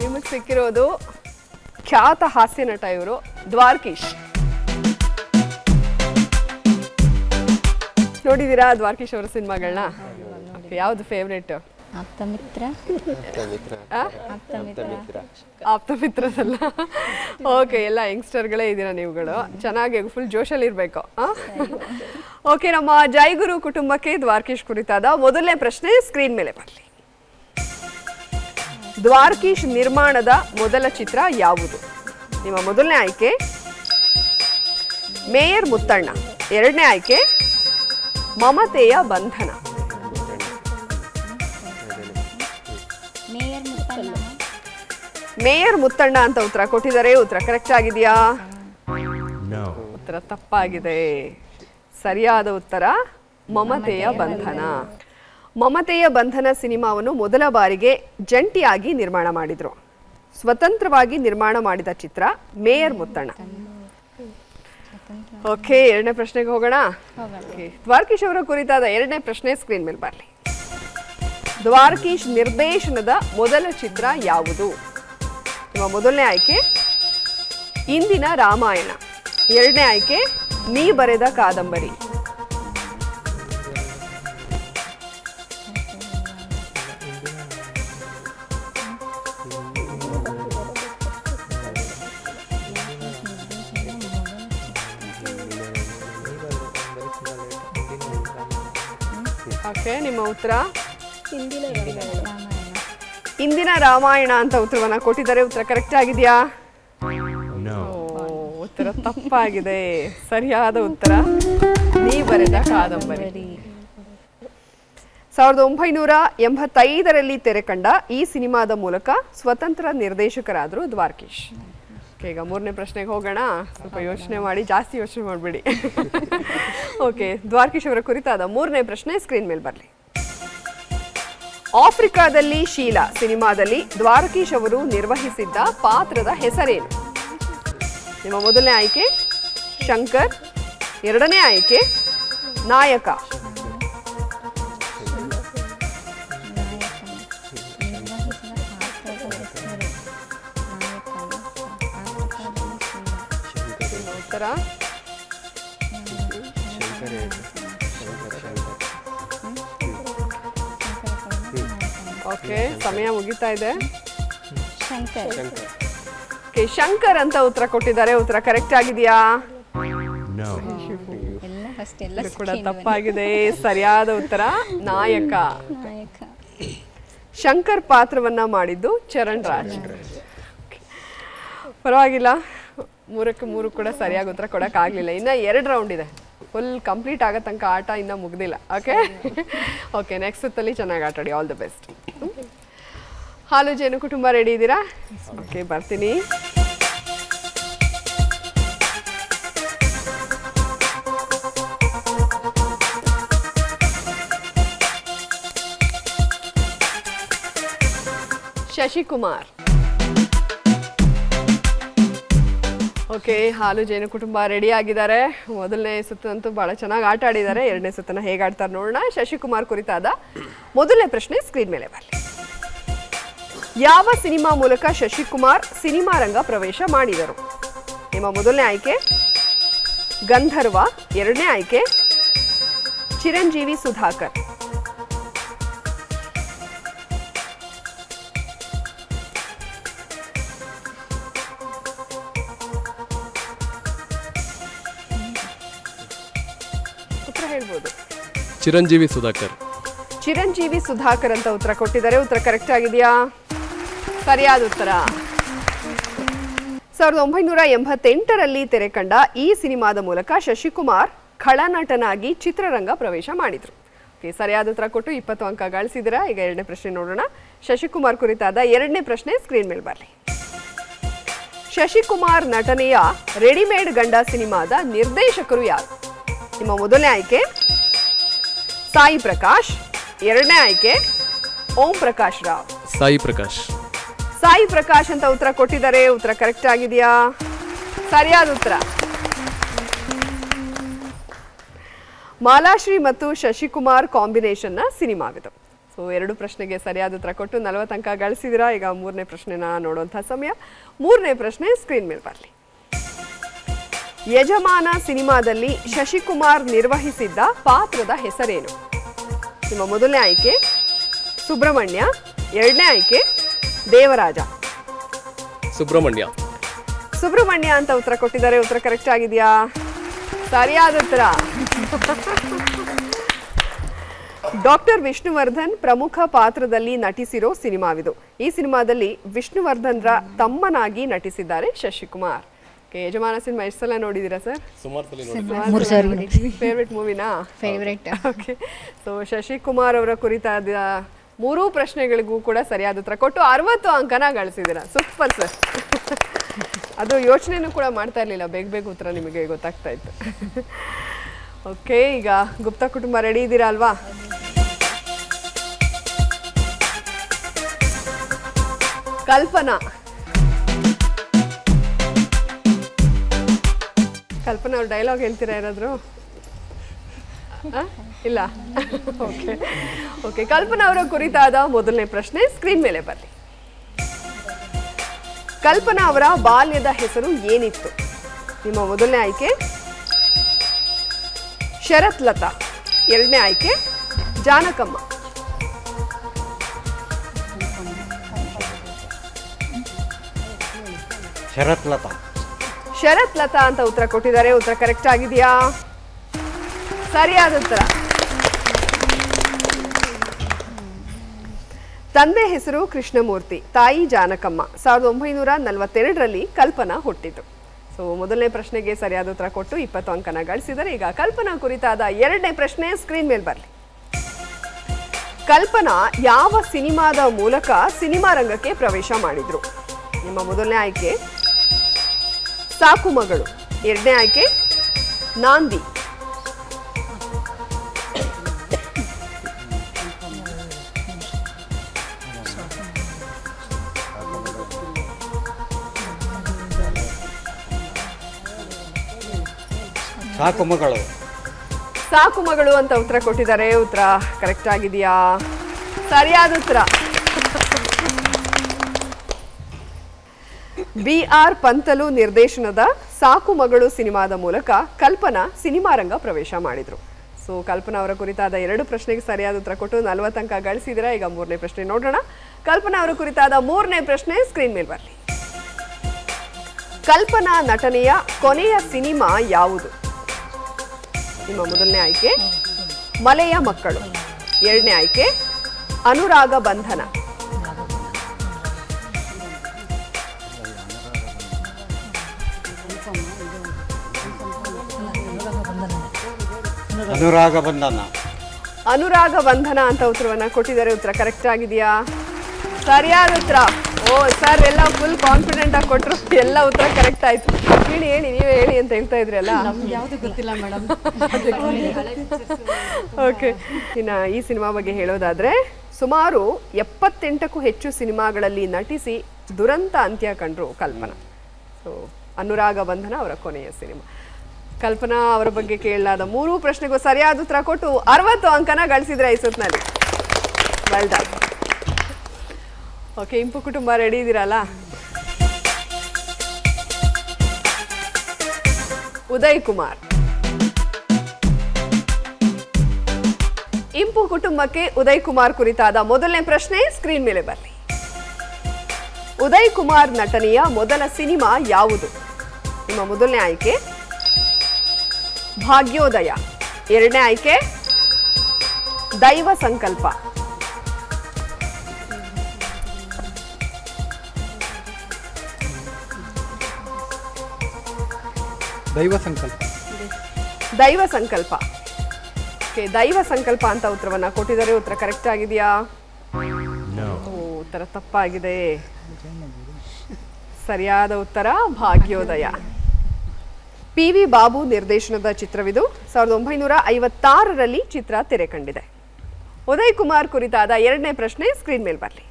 ನಿಮಗೆ ಸಿಕ್ಕಿರೋದು ಖ್ಯಾತ ಹಾಸ್ಯ ನಟ ಇವರು, ದ್ವಾರಕೀಶ್. ನೋಡಿದೀರಾ ದ್ವಾರಕೀಶ್ ಅವರ ಸಿನಿಮಾಗಳನ್ನ? ಯಾವ್ದು ಫೇವ್ರೇಟ್? ಆಪ್ತಮಿತ್ರದಲ್ಲ. ಓಕೆ, ಎಲ್ಲ ಯಂಗ್ಸ್ಟರ್ಗಳೇ ಇದ್ದೀರಾ ನೀವುಗಳು. ಚೆನ್ನಾಗಿ ಫುಲ್ ಜೋಶಲ್ಲಿ ಇರಬೇಕು. ಓಕೆ, ನಮ್ಮ ಜೈಗುರು ಕುಟುಂಬಕ್ಕೆ ದ್ವಾರಕೀಶ್ ಕುರಿತಾದ ಮೊದಲನೇ ಪ್ರಶ್ನೆ ಸ್ಕ್ರೀನ್ ಮೇಲೆ ಬರಲಿ. ದ್ವಾರಕೀಶ್ ನಿರ್ಮಾಣದ ಮೊದಲ ಚಿತ್ರ ಯಾವುದು? ನಿಮ್ಮ ಮೊದಲನೇ ಆಯ್ಕೆ ಮೇಯರ್ ಮುತ್ತಣ್ಣ, ಎರಡನೇ ಆಯ್ಕೆ ಮಮತೆಯ ಬಂಧನ. ಮೇಯರ್ ಮುತ್ತಣ್ಣ ಅಂತ ಉತ್ತರ ಕೊಟ್ಟಿದ್ದಾರೆ. ಉತ್ತರ ಕರೆಕ್ಟ್ ಆಗಿದೆಯಾ? ಉತ್ತರ ತಪ್ಪಾಗಿದೆ. ಸರಿಯಾದ ಉತ್ತರ ಮಮತೆಯ ಬಂಧನ. ಮಮತೆಯ ಬಂಧನ ಸಿನಿಮಾವನ್ನು ಮೊದಲ ಬಾರಿಗೆ ಜಂಟಿಯಾಗಿ ನಿರ್ಮಾಣ ಮಾಡಿದ್ರು. ಸ್ವತಂತ್ರವಾಗಿ ನಿರ್ಮಾಣ ಮಾಡಿದ ಚಿತ್ರ ಮೇಯರ್ ಮುತ್ತಣ್ಣ. ಓಕೆ, 2ನೇ ಪ್ರಶ್ನೆಗೆ ಹೋಗೋಣ. ದ್ವಾರಕೀಶ್ ಅವರ ಕುರಿತಾದ 2ನೇ ಪ್ರಶ್ನೆ ಸ್ಕ್ರೀನ್ ಮೇಲೆ ಬರಲಿ. ದ್ವಾರಕೀಶ್ ನಿರ್ದೇಶನದ ಮೊದಲ ಚಿತ್ರ ಯಾವುದು? ನಿಮ್ಮ ಮೊದಲನೇ ಆಯ್ಕೆ ಇಂದಿನ ರಾಮಾಯಣ, ಎರಡನೇ ಆಯ್ಕೆ ನೀ ಬರೆದ ಕಾದಂಬರಿ. ಓಕೆ, ನಿಮ್ಮ ಉತ್ತರ ಇಂದಿನ ರಾಮಾಯಣ ಅಂತ ಉತ್ತರವನ್ನ ಕೊಟ್ಟಿದ್ದಾರೆ. ಉತ್ತರ ಕರೆಕ್ಟ್ ಆಗಿದೆಯಾ? ಉತ್ತರ ತಪ್ಪಾಗಿದೆ. ಸರಿಯಾದ ಉತ್ತರ ನೀ ಬರೆದ ಕಾದಂಬರಿ. 1985ರಲ್ಲಿ ತೆರೆ ಕಂಡ ಈ ಸಿನಿಮಾದ ಮೂಲಕ ಸ್ವತಂತ್ರ ನಿರ್ದೇಶಕರಾದರು ದ್ವಾರಕೀಶ್. ಈಗ ಮೂರನೇ ಪ್ರಶ್ನೆಗೆ ಹೋಗೋಣ. ಸ್ವಲ್ಪ ಯೋಚನೆ ಮಾಡಿ, ಜಾಸ್ತಿ ಯೋಚನೆ ಮಾಡಬೇಡಿ. ಓಕೆ, ದ್ವಾರಕೀಶ್ ಅವರ ಕುರಿತಾದ ಮೂರನೇ ಪ್ರಶ್ನೆ ಸ್ಕ್ರೀನ್ ಮೇಲೆ ಬರಲಿ. ಆಫ್ರಿಕಾದಲ್ಲಿ ಶೀಲಾ ಸಿನಿಮಾದಲ್ಲಿ ದ್ವಾರಕೀಶ್ ಅವರು ನಿರ್ವಹಿಸಿದ್ದ ಪಾತ್ರದ ಹೆಸರೇನು? ನಿಮ್ಮ ಮೊದಲನೇ ಆಯ್ಕೆ ಶಂಕರ್, ಎರಡನೇ ಆಯ್ಕೆ ನಾಯಕ. ಉತ್ತರ ಓಕೆ, ಸಮಯ ಮುಗಿತಾ ಇದೆ. ಶಂಕರ್ ಅಂತ ಉತ್ತರ ಕೊಟ್ಟಿದ್ದಾರೆ. ಉತ್ತರ ಕರೆಕ್ಟ್ ಆಗಿದೆಯಾ? ಕೂಡ ತಪ್ಪಾಗಿದೆ. ಸರಿಯಾದ ಉತ್ತರ ನಾಯಕ. ಶಂಕರ್ ಪಾತ್ರವನ್ನ ಮಾಡಿದ್ದು ಚರಣ್ ರಾಜ್. ಪರವಾಗಿಲ್ಲ, 3ಕ್ಕೆ 3 ಕೂಡ ಸರಿಯಾಗಿ ಉತ್ತರ ಕೊಡೋಕ್ಕಾಗಲಿಲ್ಲ. ಇನ್ನು 2 ರೌಂಡ್ ಇದೆ. ಫುಲ್ ಕಂಪ್ಲೀಟ್ ಆಗೋ ತನಕ ಆಟ ಇನ್ನೂ ಮುಗ್ದಿಲ್ಲ. ಓಕೆ, ನೆಕ್ಸ್ಟ್ ಸುತ್ತಲ್ಲಿ ಚೆನ್ನಾಗಿ ಆಟಾಡಿ. All the best. ಹಾಲು ಜೇನು ಕುಟುಂಬ ರೆಡಿ ಇದ್ದೀರಾ? ಓಕೆ, ಬರ್ತೀನಿ. ಶಶಿಕುಮಾರ್. ಓಕೆ, ಹಾಲು ಜೇನು ಕುಟುಂಬ ರೆಡಿ ಆಗಿದ್ದಾರೆ. ಮೊದಲನೇ ಸುತ್ತಂತೂ ಬಹಳ ಚೆನ್ನಾಗಿ ಆಟ ಆಡಿದ್ದಾರೆ. ಎರಡನೇ ಸುತ್ತನ ಹೇಗೆ ಆಡ್ತಾರೆ ನೋಡೋಣ. ಶಶಿಕುಮಾರ್ ಕುರಿತಾದ ಮೊದಲನೇ ಪ್ರಶ್ನೆ ಸ್ಕ್ರೀನ್ ಮೇಲೆ ಬರಲಿ. ಯಾವ ಸಿನಿಮಾ ಮೂಲಕ ಶಶಿಕುಮಾರ್ ಸಿನಿಮಾ ರಂಗ ಪ್ರವೇಶ ಮಾಡಿದರು? ನಿಮ್ಮ ಮೊದಲನೇ ಆಯ್ಕೆ ಗಂಧರ್ವ, ಎರಡನೇ ಆಯ್ಕೆ ಚಿರಂಜೀವಿ ಸುಧಾಕರ್. ಹೇಳ್ಬೋದು. ಚಿರಂಜೀವಿ ಸುಧಾಕರ್. ಚಿರಂಜೀವಿ ಸುಧಾಕರ್ ಅಂತ ಉತ್ತರ ಕೊಟ್ಟಿದ್ದಾರೆ. ಉತ್ತರ ಕರೆಕ್ಟ್ ಆಗಿದೆಯಾ? ಸರಿಯಾದ ಉತ್ತರ. 1988ರಲ್ಲಿ ತೆರೆ ಕಂಡ ಈ ಸಿನಿಮಾದ ಮೂಲಕ ಶಶಿಕುಮಾರ್ ಖಳನಟನಾಗಿ ಚಿತ್ರರಂಗ ಪ್ರವೇಶ ಮಾಡಿದ್ರು. ಸರಿಯಾದ ಉತ್ತರ ಕೊಟ್ಟು 20 ಅಂಕ ಗಳಿಸಿದ್ರ. ಈಗ ಎರಡನೇ ಪ್ರಶ್ನೆ ನೋಡೋಣ. ಶಶಿಕುಮಾರ್ ಕುರಿತಾದ ಎರಡನೇ ಪ್ರಶ್ನೆ ಸ್ಕ್ರೀನ್ ಮೇಲೆ ಬರಲಿ. ಶಶಿಕುಮಾರ್ ನಟನೆಯ ರೆಡಿಮೇಡ್ ಗಂಡ ಸಿನಿಮಾದ ನಿರ್ದೇಶಕರು ಯಾರು? ನಿಮ್ಮ ಮೊದಲನೇ ಆಯ್ಕೆ ಸಾಯಿ ಪ್ರಕಾಶ್, ಎರಡನೇ ಆಯ್ಕೆ ಓಂ ಪ್ರಕಾಶ್ ರಾವ್. ಸಾಯಿ ಪ್ರಕಾಶ್. ಸಾಯಿ ಪ್ರಕಾಶ್ ಅಂತ ಉತ್ತರ ಕೊಟ್ಟಿದ್ದಾರೆ. ಉತ್ತರ ಕರೆಕ್ಟ್ ಆಗಿದೆಯಾ? ಸರಿಯಾದ ಉತ್ತರ. ಮಾಲಾಶ್ರೀ ಮತ್ತು ಶಶಿಕುಮಾರ್ ಕಾಂಬಿನೇಷನ್ನ ಸಿನಿಮಾವಿದು. ಸೊ 2 ಪ್ರಶ್ನೆಗೆ ಸರಿಯಾದ ಉತ್ತರ ಕೊಟ್ಟು 40 ಅಂಕ ಗಳಿಸಿದಿರಾ. ಈಗ ಮೂರನೇ ಪ್ರಶ್ನೆನ ನೋಡುವಂಥ ಸಮಯ. ಮೂರನೇ ಪ್ರಶ್ನೆ ಸ್ಕ್ರೀನ್ ಮೇಲೆ ಬರಲಿ. ಯಜಮಾನ ಸಿನಿಮಾದಲ್ಲಿ ಶಶಿಕುಮಾರ್ ನಿರ್ವಹಿಸಿದ್ದ ಪಾತ್ರದ ಹೆಸರೇನು? ನಿಮ್ಮ ಮೊದಲನೇ ಆಯ್ಕೆ ಸುಬ್ರಹ್ಮಣ್ಯ, ಎರಡನೇ ಆಯ್ಕೆ ದೇವರಾಜ. ಸುಬ್ರಹ್ಮಣ್ಯ. ಸುಬ್ರಹ್ಮಣ್ಯ ಅಂತ ಉತ್ತರ ಕೊಟ್ಟಿದ್ದಾರೆ. ಉತ್ತರ ಕರೆಕ್ಟ್ ಆಗಿದೆಯಾ? ಸರಿಯಾದ ಉತ್ತರ. ಡಾಕ್ಟರ್ ವಿಷ್ಣುವರ್ಧನ್ ಪ್ರಮುಖ ಪಾತ್ರದಲ್ಲಿ ನಟಿಸಿರೋ ಸಿನಿಮಾವಿದು. ಈ ಸಿನಿಮಾದಲ್ಲಿ ವಿಷ್ಣುವರ್ಧನ್ರ ತಮ್ಮನಾಗಿ ನಟಿಸಿದ್ದಾರೆ ಶಶಿಕುಮಾರ್. ಯಜಮಾನ ಸಿನಿಮಾ ಎಷ್ಟು ಸಲ ನೋಡಿದ್ದೀರಾ ಸರ್? ಫೇವ್ರೆಟ್ ಮೂವಿನಾ? ಫೇವ್ರೆಟ್. ಓಕೆ, ಸೊ ಶಶಿಕುಮಾರ್ ಅವರ ಕುರಿತಾದ 3 ಪ್ರಶ್ನೆಗಳಿಗೂ ಕೂಡ ಸರಿಯಾದ ಉತ್ತರ ಕೊಟ್ಟು 60 ಅಂಕನ ಗಳಿಸಿದ್ದೀರಾ. Super sir. ಅದು ಯೋಚನೆನೂ ಕೂಡ ಮಾಡ್ತಾ ಇರಲಿಲ್ಲ, ಬೇಗ ಬೇಗ ಉತ್ತರ ನಿಮಗೆ ಗೊತ್ತಾಗ್ತಾ ಇತ್ತು. ಓಕೆ, ಈಗ ಗುಪ್ತಾ ಕುಟುಂಬ ರೆಡಿ ಇದ್ದೀರಾ ಅಲ್ವಾ? ಕಲ್ಪನಾ. ಕಲ್ಪನಾ ಅವ್ರ ಡೈಲಾಗ್ ಹೇಳ್ತೀರಾ ಯಾರಾದ್ರು? ಇಲ್ಲ ಓಕೆ ಓಕೆ ಕಲ್ಪನಾ ಅವರ ಕುರಿತಾದ ಮೊದಲನೇ ಪ್ರಶ್ನೆ ಸ್ಕ್ರೀನ್ ಮೇಲೆ ಬರಲಿ. ಕಲ್ಪನಾ ಅವರ ಬಾಲ್ಯದ ಹೆಸರು ಏನಿತ್ತು? ನಿಮ್ಮ ಮೊದಲನೇ ಆಯ್ಕೆ ಶರತ್ ಲತಾ, ಎರಡನೇ ಆಯ್ಕೆ ಜಾನಕಮ್ಮ. ಶರತ್ ಲತಾ. ಶರತ್ ಲತಾ ಅಂತ ಉತ್ತರ ಕೊಟ್ಟಿದ್ದಾರೆ. ಉತ್ತರ ಕರೆಕ್ಟ್ ಆಗಿದೆಯಾ? ಸರಿಯಾದ ಉತ್ತರ. ತಂದೆ ಹೆಸರು ಕೃಷ್ಣಮೂರ್ತಿ, ತಾಯಿ ಜಾನಕಮ್ಮ. 1942ರಲ್ಲಿ ಕಲ್ಪನಾ ಹುಟ್ಟಿತು. ಸೊ ಮೊದಲನೇ ಪ್ರಶ್ನೆಗೆ ಸರಿಯಾದ ಉತ್ತರ ಕೊಟ್ಟು 20 ಅಂಕನ ಗಳಿಸಿದರೆ. ಈಗ ಕಲ್ಪನಾ ಕುರಿತಾದ ಎರಡನೇ ಪ್ರಶ್ನೆ ಸ್ಕ್ರೀನ್ ಮೇಲೆ ಬರಲಿ. ಕಲ್ಪನಾ ಯಾವ ಸಿನಿಮಾದ ಮೂಲಕ ಸಿನಿಮಾ ರಂಗಕ್ಕೆ ಪ್ರವೇಶ ಮಾಡಿದ್ರು? ನಿಮ್ಮ ಮೊದಲನೇ ಆಯ್ಕೆ ಸಾಕು ಮಗಳು, ಎರಡನೇ ಆಯ್ಕೆ ನಾಂದಿ. ಸಾಕು ಮಗಳು. ಸಾಕು ಮಗಳು ಅಂತ ಉತ್ತರ ಕೊಟ್ಟಿದ್ದಾರೆ. ಉತ್ತರ ಕರೆಕ್ಟ್ ಆಗಿದೆಯಾ? ಸರಿಯಾದ ಉತ್ತರ. BR ಪಂತಲು ನಿರ್ದೇಶನದ ಸಾಕು ಮಗಳು ಸಿನಿಮಾದ ಮೂಲಕ ಕಲ್ಪನಾ ಸಿನಿಮಾ ರಂಗ ಪ್ರವೇಶ ಮಾಡಿದ್ರು. ಸೊ ಕಲ್ಪನಾ ಅವರ ಕುರಿತಾದ ಎರಡು ಪ್ರಶ್ನೆಗೆ ಸರಿಯಾದ ಉತ್ತರ ಕೊಟ್ಟು 40 ಅಂಕ ಗಳಿಸಿದ್ರೆ. ಈಗ ಮೂರನೇ ಪ್ರಶ್ನೆ ನೋಡೋಣ. ಕಲ್ಪನಾ ಅವರ ಕುರಿತಾದ ಮೂರನೇ ಪ್ರಶ್ನೆ ಸ್ಕ್ರೀನ್ ಮೇಲೆ ಬರಲಿ. ಕಲ್ಪನಾ ನಟನೆಯ ಕೊನೆಯ ಸಿನಿಮಾ ಯಾವುದು? ನಿಮ್ಮ ಮೊದಲನೇ ಆಯ್ಕೆ ಮಲೆಯ ಮಕ್ಕಳು, ಎರಡನೇ ಆಯ್ಕೆ ಅನುರಾಗ ಬಂಧನ. ಅನುರಾಗ ಬಂಧನ. ಅನುರಾಗ ಬಂಧನ ಅಂತ ಉತ್ತರವನ್ನ ಕೊಟ್ಟಿದ್ದಾರೆ. ಉತ್ತರ ಕರೆಕ್ಟ್ ಆಗಿದೆಯಾ? ಸರಿಯಾದ ಉತ್ತರ. ಓ ಸರ್ ಎಲ್ಲ ಫುಲ್ ಕಾನ್ಫಿಡೆಂಟ್ ಆಗಿ ಕೊಟ್ಟರು. ಎಲ್ಲ ಉತ್ತರ ಕರೆಕ್ಟ್ ಆಯ್ತು. ಹೇಳಿ ಹೇಳಿ ನೀವೇ ಹೇಳಿ ಅಂತ ಹೇಳ್ತಾ ಇದ್ರಲ್ಲ. ಯಾವುದು ಗೊತ್ತಿಲ್ಲ ಮೇಡಮ್. ಓಕೆ, ಇನ್ನು ಈ ಸಿನಿಮಾ ಬಗ್ಗೆ ಹೇಳೋದಾದ್ರೆ ಸುಮಾರು 78ಕ್ಕೂ ಹೆಚ್ಚು ಸಿನಿಮಾಗಳಲ್ಲಿ ನಟಿಸಿ ದುರಂತ ಅಂತ್ಯ ಕಂಡ್ರು ಕಲ್ಪನಾ. ಸೊ ಅನುರಾಗ ಬಂಧನ ಅವರ ಕೊನೆಯ ಸಿನಿಮಾ. ಕಲ್ಪನಾ ಅವರ ಬಗ್ಗೆ ಕೇಳಲಾದ 3 ಪ್ರಶ್ನೆಗೂ ಸರಿಯಾದ ಉತ್ತರ ಕೊಟ್ಟು 60 ಅಂಕನ ಗಳಿಸಿದ್ರೆ ಈ ಸುತ್ತಿನಲ್ಲಿ. Well done. ಓಕೆ, ಇಂಪು ಕುಟುಂಬ ರೆಡಿ ಇದ್ದೀರಲ್ಲ? ಉದಯ್ ಕುಮಾರ್. ಇಂಪು ಕುಟುಂಬಕ್ಕೆ ಉದಯ್ ಕುಮಾರ್ ಕುರಿತಾದ ಮೊದಲನೇ ಪ್ರಶ್ನೆ ಸ್ಕ್ರೀನ್ ಮೇಲೆ ಬರಲಿ. ಉದಯ್ ಕುಮಾರ್ ನಟನೆಯ ಮೊದಲ ಸಿನಿಮಾ ಯಾವುದು? ನಿಮ್ಮ ಮೊದಲನೇ ಆಯ್ಕೆ ಭಾಗ್ಯೋದಯ, ಎರಡನೇ ಆಯ್ಕೆ ದೈವ ಸಂಕಲ್ಪ. ದೈವ ಸಂಕಲ್ಪ. ದೈವ ಸಂಕಲ್ಪ. ಓಕೆ, ದೈವ ಸಂಕಲ್ಪ ಅಂತ ಉತ್ತರವನ್ನ ಕೊಟ್ಟಿದ್ದಾರೆ. ಉತ್ತರ ಕರೆಕ್ಟ್ ಆಗಿದೆಯಾ? ಉತ್ತರ ತಪ್ಪಾಗಿದೆ. ಸರಿಯಾದ ಉತ್ತರ ಭಾಗ್ಯೋದಯ. PV ಬಾಬು ನಿರ್ದೇಶನದ ಚಿತ್ರವಿದು. 1956ರಲ್ಲಿ ಚಿತ್ರ ತೆರೆ ಕಂಡಿದೆ. ಉದಯ್ ಕುಮಾರ್ ಕುರಿತಾದ ಎರಡನೇ ಪ್ರಶ್ನೆ ಸ್ಕ್ರೀನ್ ಮೇಲೆ ಬರಲಿ.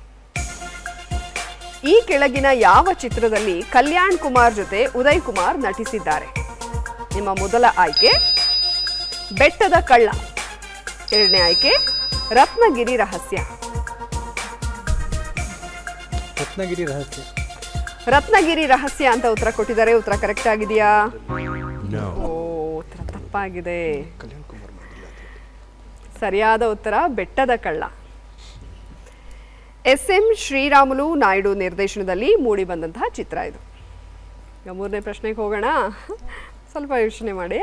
ಈ ಕೆಳಗಿನ ಯಾವ ಚಿತ್ರದಲ್ಲಿ ಕಲ್ಯಾಣ್ ಕುಮಾರ್ ಜೊತೆ ಉದಯ್ ಕುಮಾರ್ ನಟಿಸಿದ್ದಾರೆ? ನಿಮ್ಮ ಮೊದಲ ಆಯ್ಕೆ ಬೆಟ್ಟದ ಕಳ್ಳ, ಎರಡನೇ ಆಯ್ಕೆ ರತ್ನಗಿರಿ ರಹಸ್ಯ. ರತ್ನಗಿರಿ ರಹಸ್ಯ. ರತ್ನಗಿರಿ ರಹಸ್ಯ ಅಂತ ಉತ್ತರ ಕೊಟ್ಟಿದ್ದಾರೆ. ಉತ್ತರ ಕರೆಕ್ಟ್ ಆಗಿದೆಯಾ? ಉತ್ತರ ತಪ್ಪಾಗಿದೆ. ಸರಿಯಾದ ಉತ್ತರ ಬೆಟ್ಟದ ಕಳ್ಳ. SM ಶ್ರೀರಾಮುಲು ನಾಯ್ಡು ನಿರ್ದೇಶನದಲ್ಲಿ ಮೂಡಿ ಬಂದಂತಹ ಚಿತ್ರ ಇದು. ಈಗ ಮೂರನೇ ಪ್ರಶ್ನೆಗೆ ಹೋಗೋಣ. ಸ್ವಲ್ಪ ಯೋಚನೆ ಮಾಡಿ.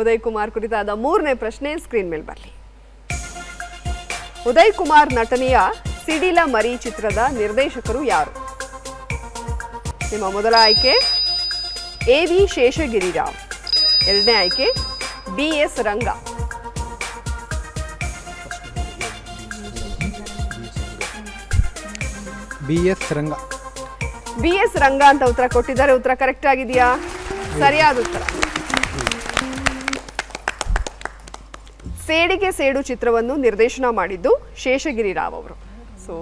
ಉದಯ್ ಕುಮಾರ್ ಕುರಿತಾದ ಮೂರನೇ ಪ್ರಶ್ನೆ ಸ್ಕ್ರೀನ್ ಮೇಲೆ ಬರಲಿ. ಉದಯ್ ಕುಮಾರ್ ನಟನೆಯ ಸಿಡಿಲ ಮರಿ ಚಿತ್ರದ ನಿರ್ದೇಶಕರು ಯಾರು? ನಿಮ್ಮ ಮೊದಲ ಆಯ್ಕೆ AV ಶೇಷಗಿರಿರಾವ್, ಎರಡನೇ ಆಯ್ಕೆ BS ರಂಗ. BS ರಂಗ. BS ರಂಗ ಅಂತ ಉತ್ತರ ಕೊಟ್ಟಿದ್ದಾರೆ. ಉತ್ತರ ಕರೆಕ್ಟ್ ಆಗಿದೆಯಾ? ಸರಿಯಾದ ಉತ್ತರ. ಸೇಡಿಗೆ ಸೇಡು ಚಿತ್ರವನ್ನು ನಿರ್ದೇಶನ ಮಾಡಿದ್ದು ಶೇಷಗಿರಿರಾವ್ ಅವರು. ಸೊ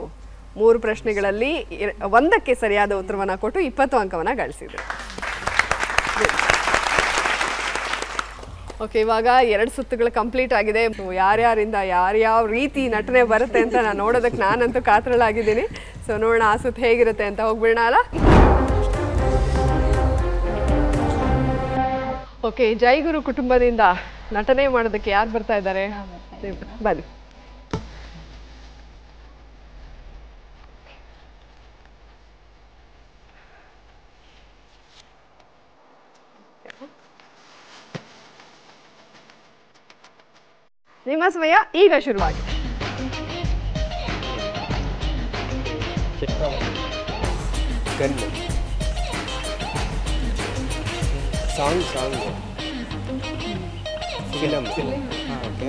3 ಪ್ರಶ್ನೆಗಳಲ್ಲಿ ಒಂದಕ್ಕೆ ಸರಿಯಾದ ಉತ್ತರವನ್ನು ಕೊಟ್ಟು 20 ಅಂಕವನ್ನು ಗಳಿಸಿದರು. ಓಕೆ, ಇವಾಗ 2 ಸುತ್ತುಗಳು ಕಂಪ್ಲೀಟ್ ಆಗಿದೆ. ಯಾರ್ಯಾರಿಂದ ಯಾರ್ಯಾವ ರೀತಿ ನಟನೆ ಬರುತ್ತೆ ಅಂತ ನಾನು ನೋಡೋದಕ್ಕೆ ನಾನಂತೂ ಕಾತರಳಾಗಿದ್ದೀನಿ. ಸೊ ನೋಡೋಣ ಆ ಸುತ್ತು ಹೇಗಿರುತ್ತೆ ಅಂತ. ಹೋಗ್ಬಿಡೋಣ ಅಲ್ಲ? ಓಕೆ, ಜೈಗುರು ಕುಟುಂಬದಿಂದ ನಟನೆ ಮಾಡೋದಕ್ಕೆ ಯಾರು ಬರ್ತಾ ಇದ್ದಾರೆ? ಬನ್ನಿ. ನಿಮ್ಮ ಸಮಯ ಈಗ ಶುರುವಾಗಿದೆ. Gun song film okay.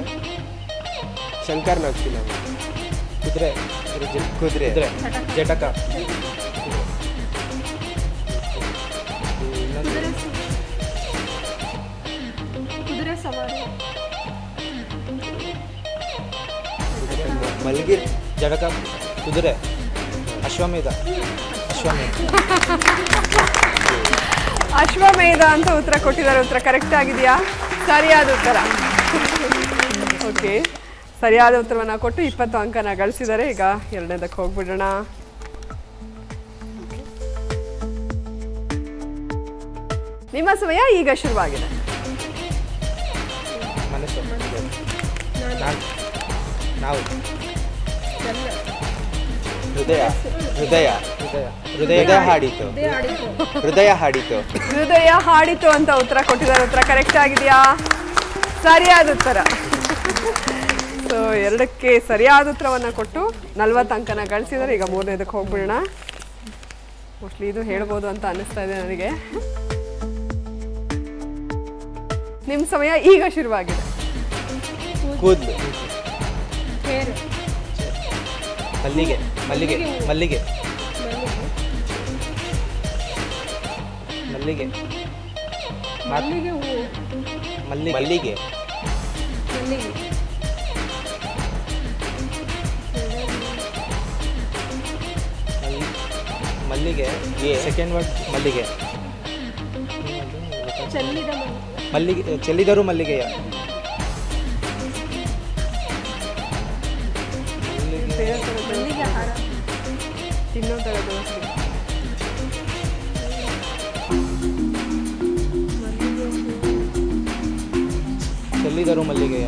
Shankar Nag film. ಕುದುರೆ ಜಟಕ. ಕುದುರೆ ಸವಾರಿ. ಮಲಗಿರ್ ಜಟಕ ಕುದುರೆ. ಅಶ್ವಮೇಧ ಅಂತ ಉತ್ತರ ಕೊಟ್ಟಿದ್ದಾರೆ. ಉತ್ತರ ಕರೆಕ್ಟ್ ಆಗಿದೆಯಾ? ಸರಿಯಾದ ಉತ್ತರ. ಓಕೆ, ಸರಿಯಾದ ಉತ್ತರವನ್ನು ಕೊಟ್ಟು 20 ಅಂಕನ ಗಳಿಸಿದ್ದಾರೆ. ಈಗ 2ನೇದಕ್ಕೆ ಹೋಗ್ಬಿಡೋಣ. ನಿಮ್ಮ ಸಮಯ ಈಗ ಶುರುವಾಗಿದೆ. ಹೃದಯ ಹಾಡಿತು ಅಂತ ಉತ್ತರ ಕೊಟ್ಟಿದ್ದಾರೆ. ಉತ್ತರ ಕರೆಕ್ಟ್ ಆಗಿದೆಯಾ? ಸರಿಯಾದ ಉತ್ತರ. ಸೊ 2ಕ್ಕೆ ಸರಿಯಾದ ಉತ್ತರವನ್ನು ಕೊಟ್ಟು 40 ಅಂಕನ ಗಳಿಸಿದ್ದಾರೆ. ಈಗ 3ನೇದಕ್ಕೆ ಹೋಗ್ಬಿಡೋಣ. ಮೋಸ್ಟ್ಲಿ ಇದು ಹೇಳ್ಬೋದು ಅಂತ ಅನ್ನಿಸ್ತಾ ಇದೆ ನನಗೆ. ನಿಮ್ಮ ಸಮಯ ಈಗ ಶುರುವಾಗಿದೆ. ಕೂದಲು. ಹೇರು. ಮಲ್ಲಿಗೆ ಮಲ್ಲಿಗೆ ಮಲ್ಲಿಗೆ ಮಲ್ಲಿಗೆ ಮಲ್ಲಿಗೆ ಹೂವು. ಮಲ್ಲಿಗೆ ಮಲ್ಲಿಗೆ ಮಲ್ಲಿಗೆ. ಸೆಕೆಂಡ್ ವರ್ಡ್ ಮಲ್ಲಿಗೆ. ಮಲ್ಲಿಗೆ ಚೆಲ್ಲಿದರು ಮಲ್ಲಿಗೆಯ. ಮಲ್ಲಿಗೆ ಹಾರ ತಿನ್ನೋದರ ದೋಸೆ. ಚೆಲ್ಲಿದರು ಮಲ್ಲಿಗೆಯ.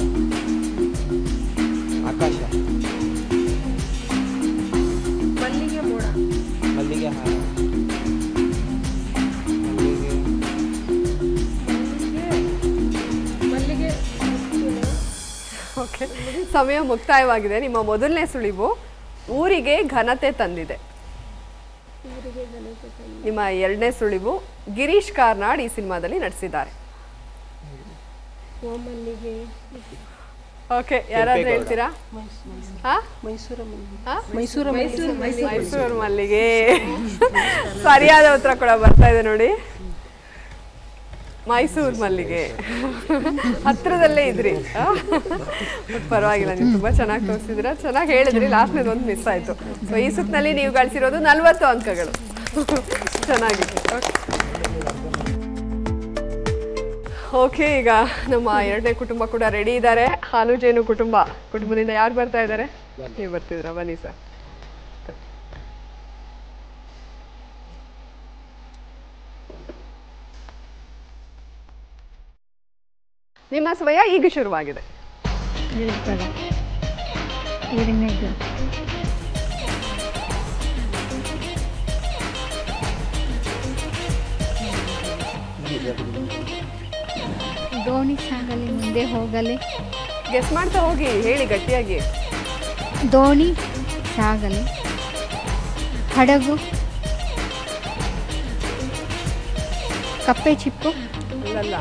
ಆಕಾಶ. ಮಲ್ಲಿಗೆ ಮೋಡ. ಮಲ್ಲಿಗೆ ಹಾರ. ಮಲ್ಲಿಗೆ. ಓಕೆ, ಸಮಯ ಮುಕ್ತಾಯವಾಗಿದೆ. ನಿಮ್ಮ ಮೊದಲನೇ ಸುಳಿವು ಊರಿಗೆ ಘನತೆ ತಂದಿದೆ. ನಿಮ್ಮ 2ನೇ ಸುಳಿವು ಗಿರೀಶ್ ಕಾರ್ನಾಡ್ ಈ ಸಿನಿಮಾದಲ್ಲಿ ನಟಿಸಿದ್ದಾರೆ. ಓಕೆ, ಯಾರಾದ್ರೂ ಹೇಳ್ತೀರಾ? ಮೈಸೂರು ಮಲ್ಲಿಗೆ. ಸರಿಯಾದ ಉತ್ತರ ಕೂಡ ಬರ್ತಾ ಇದೆ ನೋಡಿ. ಮೈಸೂರು ಮಲ್ಲಿಗೆ. ಹತ್ರದಲ್ಲೇ ಇದ್ರಿ. ಪರವಾಗಿಲ್ಲ, ನೀವು ತುಂಬಾ ಚೆನ್ನಾಗಿ ತೋರಿಸಿದ್ರ, ಚೆನ್ನಾಗಿ ಹೇಳಿದ್ರಿ. ಲಾಸ್ಟ್ನೇದು ಒಂದು ಮಿಸ್ ಆಯ್ತು. ಸೊ ಈ ಸುತ್ತಿನಲ್ಲಿ ನೀವು ಗಳಿಸಿರೋದು 40 ಅಂಕಗಳು. ಚೆನ್ನಾಗಿದೆ. ಓಕೆ, ಈಗ ನಮ್ಮ 2ನೇ ಕುಟುಂಬ ಕೂಡ ರೆಡಿ ಇದ್ದಾರೆ. ಹಾನುಜೇನು ಕುಟುಂಬದಿಂದ ಯಾರು ಬರ್ತಾ ಇದ್ದಾರೆ? ನೀವು ಬರ್ತಿದ್ರ? ಬನ್ನಿ ಸರ್. ನಿಮ್ಮ ಸಮಯ ಈಗ ಶುರುವಾಗಿದೆ. ದೋಣಿ ಸಾಗಲಿ ಮುಂದೆ ಹೋಗಲಿ. ಗೆಸ್ ಮಾಡ್ತಾ ಹೋಗಿ, ಹೇಳಿ ಗಟ್ಟಿಯಾಗಿ. ದೋಣಿ ಸಾಗಲಿ. ಹಡಗು. ಕಪ್ಪೆ ಚಿಪ್ಪು. ಅಲ್ಲಲ್ಲ,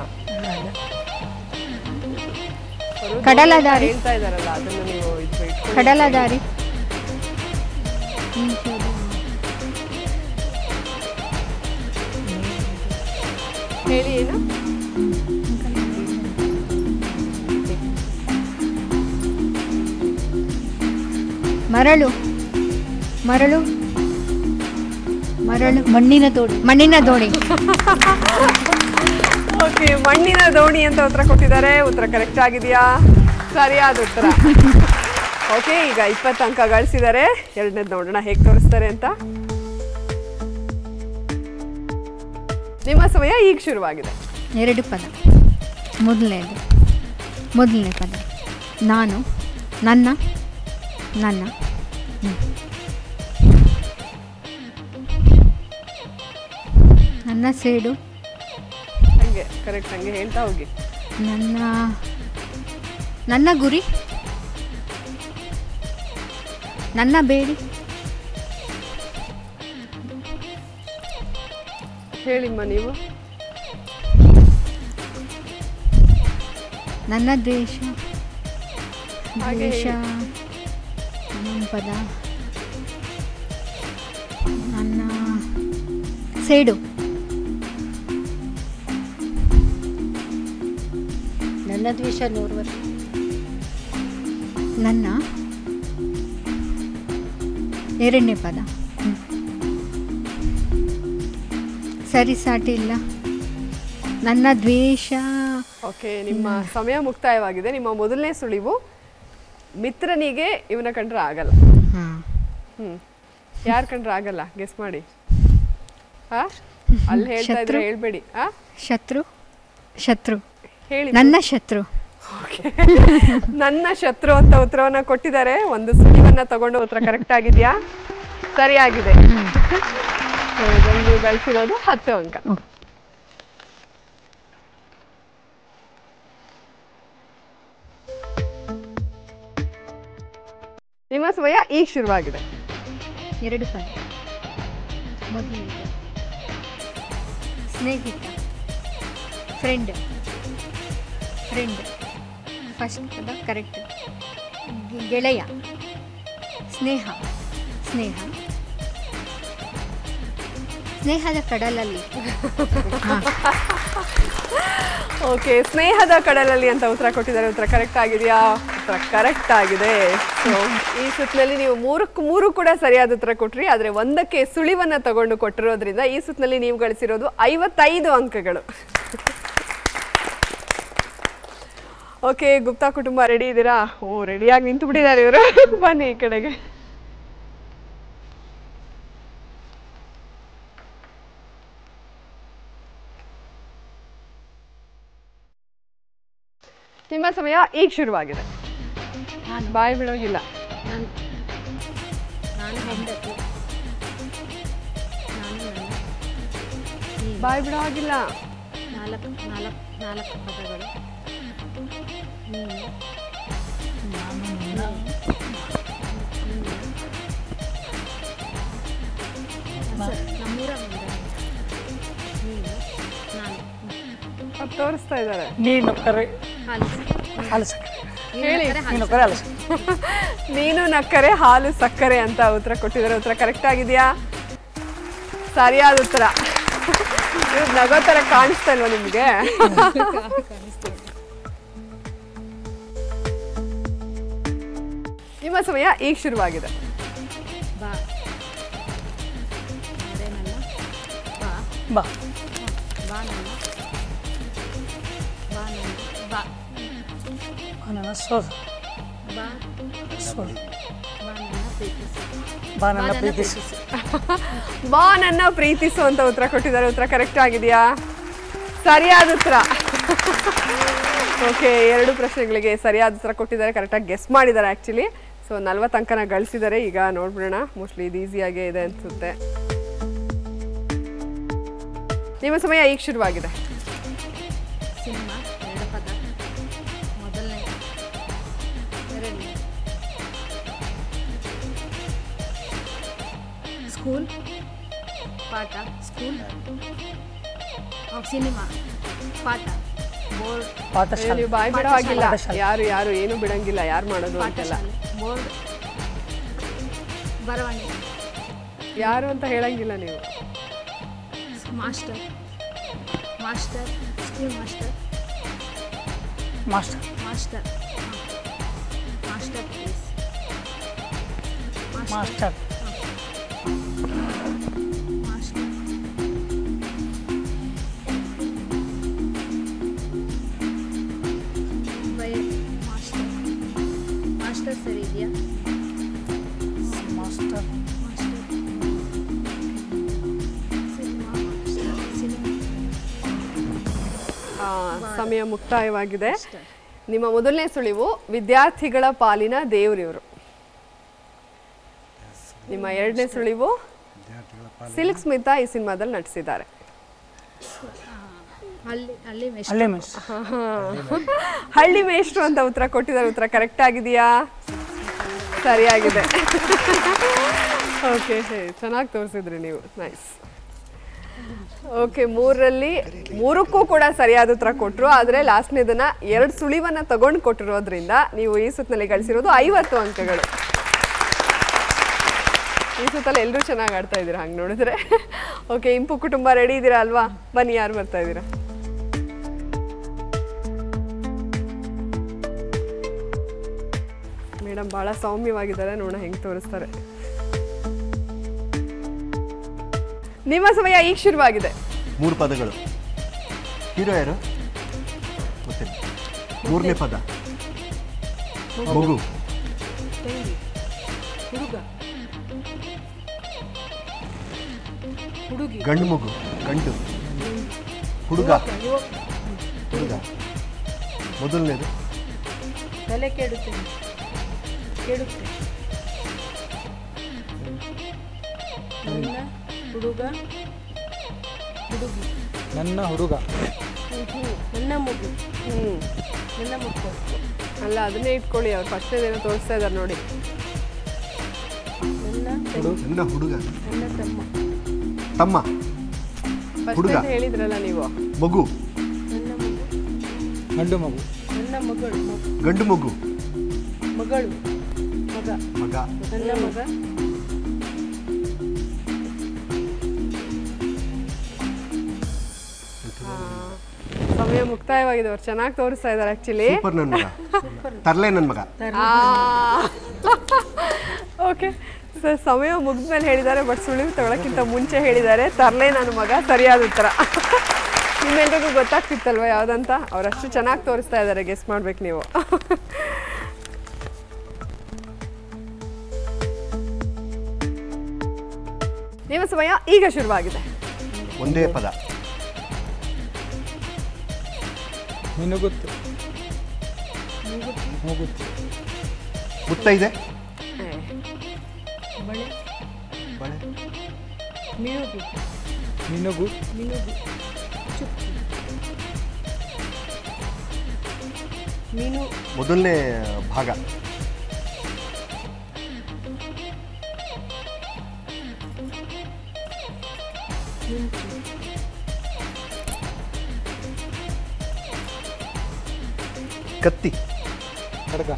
ಕಡಲದಾರಿ. ಹೇಳ್ತಾ ಇದಾರಲ್ಲ, ಅದನ್ನ ನೀವು ಕಡಲದಾರಿ. ಹೇಳಿ ಏನು? ಮರಳು. ಮರಳು ಮರಳು. ಮಣ್ಣಿನ ದೋಣಿ. ಓಕೆ, ಮಣ್ಣಿನ ದೋಣಿ ಅಂತ ಉತ್ತರ ಕೊಟ್ಟಿದ್ದಾರೆ. ಉತ್ತರ ಕರೆಕ್ಟ್ ಆಗಿದೆಯಾ? ಸರಿಯಾದ ಉತ್ತರ. ಓಕೆ, ಈಗ 20 ಅಂಕ ಗಳಿಸಿದ್ದಾರೆ. ಎರಡನೇದು ನೋಡೋಣ ಹೇಗೆ ತೋರಿಸ್ತಾರೆ ಅಂತ. ನಿಮ್ಮ ಸಮಯ ಈಗ ಶುರುವಾಗಿದೆ. 2 ಪದ. ಮೊದಲನೇ ಪದ ನಾನು, ನನ್ನ, ನನ್ನ ಸೇಡು, ಹಂಗೆ ಕರೆಕ್ಟ್, ಹಂಗೆ ಹೇಳ್ತಾ ಹೋಗಿ. ನನ್ನ ಗುರಿ, ನನ್ನ ಬೇಡಿ, ಹೇಳಿಮ್ಮ ನೀವು. ನನ್ನ ದ್ವೇಷ, ಹಾಗೆ ಇನ್ನೊಂದು ಪದ ನನ್ನ ಸೇಡು, ನನ್ನ ದ್ವೇಷ 100 ವರ್ಷ. ನನ್ನ ಎರಡನೇ ಪದ ಸರಿ ಸಾಟಿ ಇಲ್ಲ, ನನ್ನ ದ್ವೇಷ. ಓಕೆ, ನಿಮ್ಮ ಸಮಯ ಮುಕ್ತಾಯವಾಗಿದೆ. ನಿಮ್ಮ ಮೊದಲನೇ ಸುಳಿವು ಮಿತ್ರನಿಗೆ ಇವನ ಕಂಡ್ರೆ ಆಗಲ್ಲ. ಯಾರು ಕಂಡ್ರೆ ಆಗಲ್ಲ ಗೆಸ್ ಮಾಡಿ. ಅಲ್ಲಿ ಹೇಳ್ತಾ ಇದ್ರೆ ಹೇಳ್ಬೇಡಿ. ಶತ್ರು ಹೇಳಿ. ನನ್ನ ಶತ್ರು. ನನ್ನ ಶತ್ರು ಅಂತ ಉತ್ತರವನ್ನ ಕೊಟ್ಟಿದ್ದಾರೆ. ಒಂದು ಸುಳಿವನ್ನ ತಗೊಂಡು ಉತ್ತರ ಕರೆಕ್ಟ್ ಆಗಿದ್ಯಾ? ಸರಿಯಾಗಿದೆ. ನೀವು ಗಳಿಸಿರೋದು 10 ಅಂಕ. ನಿಮ್ಮ ಸಮಯ ಈಗ ಶುರುವಾಗಿದೆ. 2 ಪದ. ಮೊದಲನೇದು ಸ್ನೇಹಿತ, ಫ್ರೆಂಡ್. ಫಸ್ಟ್ ಪದ ಕರೆಕ್ಟ್. ಗೆಳೆಯ, ಸ್ನೇಹದ ಕಡಲಲ್ಲಿ. ಓಕೆ, ಸ್ನೇಹದ ಕಡಲಲ್ಲಿ ಅಂತ ಉತ್ತರ ಕೊಟ್ಟಿದ್ದಾರೆ. ಉತ್ತರ ಕರೆಕ್ಟ್ ಆಗಿದೆಯಾ? ಉತ್ತರ ಕರೆಕ್ಟ್ ಆಗಿದೆ. ಈ ಸುತ್ತಿನಲ್ಲಿ ನೀವು 3 ಕೂಡ ಸರಿಯಾದ ಉತ್ತರ ಕೊಟ್ರಿ. ಆದರೆ 1ಕ್ಕೆ ಸುಳಿವನ್ನ ತಗೊಂಡು ಕೊಟ್ಟಿರೋದ್ರಿಂದ ಈ ಸುತ್ತಿನಲ್ಲಿ ನೀವು ಗಳಿಸಿರೋದು 55 ಅಂಕಗಳು. ಓಕೆ, ಗುಪ್ತಾ ಕುಟುಂಬ ರೆಡಿ ಇದ್ದೀರಾ? ರೆಡಿಯಾಗಿ ನಿಂತು ಬಿಟ್ಟಿದ್ದಾರೆ ಇವರು. ಬನ್ನಿ ಈ ಕಡೆಗೆ. ನಿಮ್ಮ ಸಮಯ ಈಗ ಶುರುವಾಗಿದೆ. ಬಾಯಿ ಬಿಡೋಗಿಲ್ಲ. ಬಾಯಿ ಬಿಡೋ ಹಾಗಿಲ್ಲ. 4 ಪದಗಳು. ತೋರಿಸ್ತಾ ಇದ್ದಾರೆ. ನೀನು ಕರೆ ಹೇಳಿ. ನೀನು ನಕ್ಕರೆ ಹಾಲು ಸಕ್ಕರೆ ಅಂತ ಉತ್ತರ ಕೊಟ್ಟಿದ್ದಾರೆ. ಉತ್ತರ ಕರೆಕ್ಟ್ ಆಗಿದೆಯಾ? ಸರಿಯಾದ ಉತ್ತರ. ಇವ್ರು ನಗೋ ತರ ಕಾಣಿಸ್ತಾ ಇಲ್ವಾ ನಿಮ್ಗೆ? ನಿಮ್ಮ ಸಮಯ ಈಗ ಶುರುವಾಗಿದೆ. ಬಾ ನನ್ನ ಪ್ರೀತಿಸು ಅಂತ ಉತ್ತರ ಕೊಟ್ಟಿದ್ದಾರೆ. ಉತ್ತರ ಕರೆಕ್ಟ್ ಆಗಿದೆಯಾ? ಸರಿಯಾದ ಉತ್ತರ. ಓಕೆ, 2 ಪ್ರಶ್ನೆಗಳಿಗೆ ಸರಿಯಾದ ಉತ್ತರ ಕೊಟ್ಟಿದ್ದಾರೆ. ಕರೆಕ್ಟಾಗಿ ಗೆಸ್ ಮಾಡಿದ್ದಾರೆ ಆ್ಯಕ್ಚುಲಿ. ಸೊ 40 ಅಂಕನ ಗಳಿಸಿದ್ದಾರೆ. ಈಗ ನೋಡ್ಬಿಡೋಣ. ಮೋಸ್ಟ್ಲಿ ಇದು ಈಸಿಯಾಗೇ ಇದೆ ಅನಿಸುತ್ತೆ. ನಿಮ್ಮ ಸಮಯ ಈಗ ಶುರುವಾಗಿದೆ. ಸಿನಿಮಾ 2 ಪದ. ಮೊದಲನೇ, ಎರಡನೇ. ಸ್ಕೂಲ್, ಪಾಠ. ಸ್ಕೂಲ್, ಸಿನಿಮಾ, ಪಾಠ, ಬೋರ್ಡ್. ನೀವು ಬಾಯಿ ಬಿಡೋ ಹಾಗಿಲ್ಲ. ಯಾರು ಏನು ಬಿಡಂಗಿಲ್ಲ. ಯಾರು ಮಾಡೋದು ಅಂತೆಲ್ಲ. ಬೋರ್ಡ್, ಬರವಣಿಗೆ. ಯಾರು ಅಂತ ಹೇಳಂಗಿಲ್ಲ ನೀವು. Master, school master, please. Master. Master ಸರಿ ಇದೆಯಾ? ಮಾಸ್ಟರ್ ಸಮಯ ಮುಕ್ತಾಯವಾಗಿದೆ. ನಿಮ್ಮ ಮೊದಲನೇ ಸುಳಿವು ವಿದ್ಯಾರ್ಥಿಗಳ ಪಾಲಿನ ದೇವರಿವರು. ನಿಮ್ಮ ಎರಡನೇ ಸುಳಿವು ಸಿಲ್ಕ್ ಸ್ಮಿತಾ ಈ ಸಿನಿಮಾದಲ್ಲಿ ನಟಿಸಿದ್ದಾರೆ. ಹಳ್ಳಿ ಮೇಷ್ಟ್ರು ಅಂತ ಉತ್ತರ ಕೊಟ್ಟಿದ್ದಾರೆ. ಉತ್ತರ ಕರೆಕ್ಟ್ ಆಗಿದೆಯಾ? ಸರಿಯಾಗಿದೆ. ಓಕೆ, ಚೆನ್ನಾಗಿ ತೋರಿಸಿದ್ರಿ ನೀವು. ನೈಸ್. ಓಕೆ, ಮೂರಕ್ಕೂ ಕೂಡ ಸರಿಯಾದ ಉತ್ತರ ಕೊಟ್ಟರು. ಆದರೆ ಲಾಸ್ಟ್ನೇದನ್ನ 2 ಸುಳಿವನ್ನ ತಗೊಂಡು ಕೊಟ್ಟಿರೋದ್ರಿಂದ ನೀವು ಈ ಸುತ್ತಿನಲ್ಲಿ ಗಳಿಸಿರೋದು 50 ಅಂಕಗಳು. ಈ ಸುತ್ತಲ್ಲಿ ಎಲ್ಲರೂ ಚೆನ್ನಾಗಿ ಆಡ್ತಾ ಇದ್ದೀರಾ ಹಂಗೆ ನೋಡಿದ್ರೆ. ಓಕೆ, ಇಂಪು ಕುಟುಂಬ ರೆಡಿ ಇದ್ದೀರಾ ಅಲ್ವಾ? ಬನ್ನಿ, ಯಾರು ಬರ್ತಾ ಇದ್ದೀರಾ? ಮೇಡಮ್ ಭಾಳ ಸೌಮ್ಯವಾಗಿದ್ದಾರೆ, ನೋಡೋಣ ಹೆಂಗೆ ತೋರಿಸ್ತಾರೆ. ನಿಮ್ಮ ಸಮಯ ಈಗ ಶುರುವಾಗಿದೆ. 3 ಪದಗಳು. ಹೀರೋ ಯಾರು ಗೊತ್ತಿಲ್ಲ. 3ನೇ ಪದ ಮಗು. ಗಂಡು ಮಗು. ಗಂಡು ಹುಡುಗ. ಹುಡುಗ. ಮೊದಲನೇದು ತಲೆ ಕೆಡುತ್ತೆ. ನನ್ನ ಹುಡುಗ. ಹುಡುಗಿ. ನನ್ನ ಹುಡುಗ. ನನ್ನ ಮಗು. ನನ್ನ ಮಕ್ಕಳು. ಅಲ್ಲ, ಅದನ್ನೇ ಇಟ್ಕೊಳ್ಳಿ. ಅವ್ರು ಫಸ್ಟೇದೇನೋ ತೋರಿಸ್ತಾ ಇದ್ದಾರೆ ನೋಡಿ. ನನ್ನ ಹುಡುಗ. ನನ್ನ ತಮ್ಮ. ತಮ್ಮ. ಹುಡುಗ ಹೇಳಿದ್ರಲ್ಲ ನೀವು. ಮಗು. ನನ್ನ ಮಗು. ಗಂಡು ಮಗು. ನನ್ನ ಮಗಳು. ಗಂಡು ಮಗು. ಮಗಳು. ಮಗ. ಮಗ. ನನ್ನ ಮಗ. ಸಮಯ ಮುಕ್ತಾಯವಾಗಿದೆ. ಅವ್ರು ಚೆನ್ನಾಗಿ ತೋರಿಸ್ತಾ ಇದ್ದಾರೆ ಆಕ್ಚುಲಿ. ಸೂಪರ್. ನನ್ನ ಮಗ. ತರ್ಲೆ ನನ್ನ ಮಗ. ಓಕೆ ಸರ್, ಸಮಯ ಮುಗಿದ ಮೇಲೆ ಹೇಳಿದ್ದಾರೆ, ಬಟ್ ಸುಳಿವು ತಗೊಳಕ್ಕಿಂತ ಮುಂಚೆ ಹೇಳಿದ್ದಾರೆ ತರ್ಲೆ ನನ್ನ ಮಗ. ಸರಿಯಾದ ಉತ್ತರ. ನಿಮ್ಮೆಲ್ರಿಗೂ ಗೊತ್ತಾಗ್ತಿತ್ತಲ್ವ ಯಾವುದಂತ? ಅವರಷ್ಟು ಚೆನ್ನಾಗಿ ತೋರಿಸ್ತಾ ಇದ್ದಾರೆ, ಗೆಸ್ ಮಾಡ್ಬೇಕು ನೀವು. ನಿಮ್ಮ ಸಮಯ ಈಗ ಶುರುವಾಗಿದೆ. ಒಂದೇ ಪದ. ಮಿನುಗುತ್ತು. ಮೂಗುತ್ತು. ಮುತ್ತೈದೆ. ಬಳೆ. ಬಳೆ. ಮಿನುಗು. ಮಿನುಗು. ಮಿನುಗು. ಚುಕ್ಕಿ. ಮೀನು. ಮೊದಲನೇ ಭಾಗ. ಕತ್ತಿ. ಖಡ್ಗ.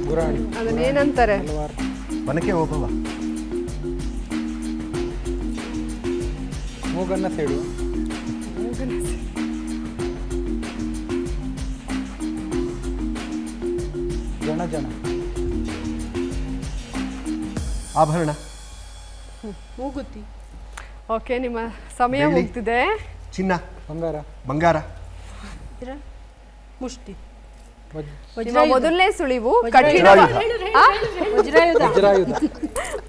ಗುರಾಣಿ. ಅದನ್ನೇನಂತಾರೆ? ಒನಕೆ ಓಬವ್ವ. ಮೂಗನ್ನ ಸೇಡು. ಜನ ಜನ. ಆಭರಣ. ಮೂಗುತಿ. ಓಕೆ, ನಿಮ್ಮ ಸಮಯ ಮುಗ್ತಿದೆ. ಚಿನ್ನ. ಬಂಗಾರ. ಬಂಗಾರ. ಮುಷ್ಟಿ. ನಿಮ್ಮ ಮೊದಲನೇ ಸುಳಿವು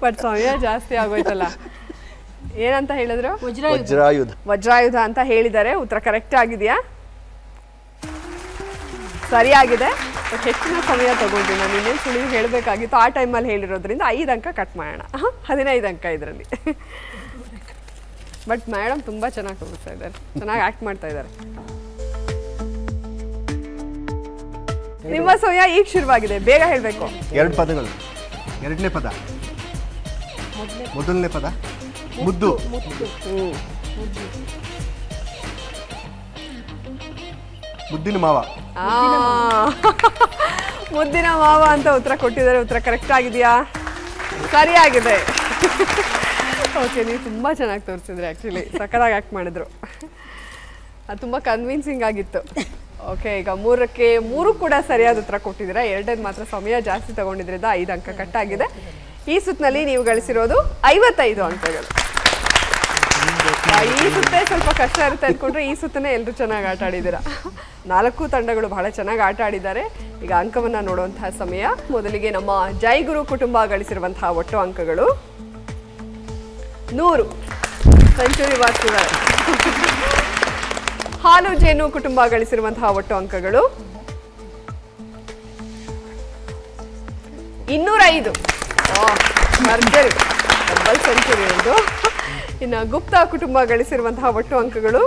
ಬಟ್ ಸಮಯ ಜಾಸ್ತಿ ಆಗೋಯ್ತಲ್ಲ. ಏನಂತ ಹೇಳಿದ್ರು? ವಜ್ರಾಯುಧ. ವಜ್ರಾಯುಧ ಅಂತ ಹೇಳಿದ್ದಾರೆ. ಉತ್ತರ ಕರೆಕ್ಟ್ ಆಗಿದೆಯಾ? ಸರಿಯಾಗಿದೆ. ಹೆಚ್ಚಿನ ಸಮಯ ತಗೊಂಡು ನಾನು ಇನ್ನೇನು ಸುಳಿವು ಹೇಳಬೇಕಾಗಿತ್ತು, ಆ ಟೈಮಲ್ಲಿ ಹೇಳಿರೋದ್ರಿಂದ 5 ಅಂಕ ಕಟ್ ಮಾಡೋಣ. 15 ಅಂಕ ಇದರಲ್ಲಿ. ಬಟ್ ಮೇಡಮ್ ತುಂಬ ಚೆನ್ನಾಗಿ ತೋರಿಸ್ತಾ ಇದ್ದಾರೆ, ಚೆನ್ನಾಗಿ ಆ್ಯಕ್ಟ್ ಮಾಡ್ತಾ ಇದ್ದಾರೆ. ನಿಮ್ಮ ಸಮಯ ಈಗ ಶುರುವಾಗಿದೆ, ಬೇಗ ಹೇಳಬೇಕು. 2 ಪದಗಳು. ಎರಡನೇ ಪದ. ಮೊದಲನೇ ಪದ ಮುದ್ದು. ಮುದ್ದಿನ ಮಾವ. ಮುದ್ದಿನ ಮಾವ ಅಂತ ಉತ್ತರ ಕೊಟ್ಟಿದ್ದಾರೆ. ಉತ್ತರ ಕರೆಕ್ಟ್ ಆಗಿದೆಯಾ? ಸರಿಯಾಗಿದೆ. ಓಕೆ, ನೀವು ತುಂಬ ಚೆನ್ನಾಗಿ ತೋರಿಸಿದ್ರಿ. ಆ್ಯಕ್ಚುಲಿ ಸಕ್ಕತ್ತಾಗಿ ಆ್ಯಕ್ಟ್ ಮಾಡಿದ್ರು. ಅದು ತುಂಬ ಕನ್ವಿನ್ಸಿಂಗ್ ಆಗಿತ್ತು. ಓಕೆ, ಈಗ 3ಕ್ಕೆ 3 ಕೂಡ ಸರಿಯಾದ ಉತ್ತರ ಕೊಟ್ಟಿದ್ದೀರಾ. 2 ಮಾತ್ರ ಸಮಯ ಜಾಸ್ತಿ ತಗೊಂಡಿದ್ರಿಂದ 5 ಅಂಕ ಕಟ್ಟಾಗಿದೆ. ಈ ಸುತ್ತಿನಲ್ಲಿ ನೀವು ಗಳಿಸಿರೋದು 55 ಅಂಕಗಳು. ಈ ಸುತ್ತೇ ಸ್ವಲ್ಪ ಕಷ್ಟ ಇರುತ್ತೆ ಅಂದ್ಕೊಂಡ್ರೆ ಈ ಸುತ್ತನೇ ಎಲ್ಲರೂ ಚೆನ್ನಾಗಿ ಆಟ ಆಡಿದ್ದೀರಾ. 4 ತಂಡಗಳು ಬಹಳ ಚೆನ್ನಾಗಿ ಆಟ ಆಡಿದ್ದಾರೆ. ಈಗ ಅಂಕವನ್ನ ನೋಡುವಂತಹ ಸಮಯ. ಮೊದಲಿಗೆ ನಮ್ಮ ಜೈಗುರು ಕುಟುಂಬ ಗಳಿಸಿರುವಂತಹ ಒಟ್ಟು ಅಂಕಗಳು 100 ಸೆಂಚುರಿ ಬಾರಿಸಿದ್ದಾರೆ. ಹಾಲು ಜೇನು ಕುಟುಂಬ ಗಳಿಸಿರುವಂತಹ ಒಟ್ಟು ಅಂಕಗಳು 205. ಭರ್ಜರಿ ಡಬಲ್ ಸೆಂಚುರಿ ಒಂದು. ಇನ್ನು ಗುಪ್ತಾ ಕುಟುಂಬ ಗಳಿಸಿರುವಂತಹ ಒಟ್ಟು ಅಂಕಗಳು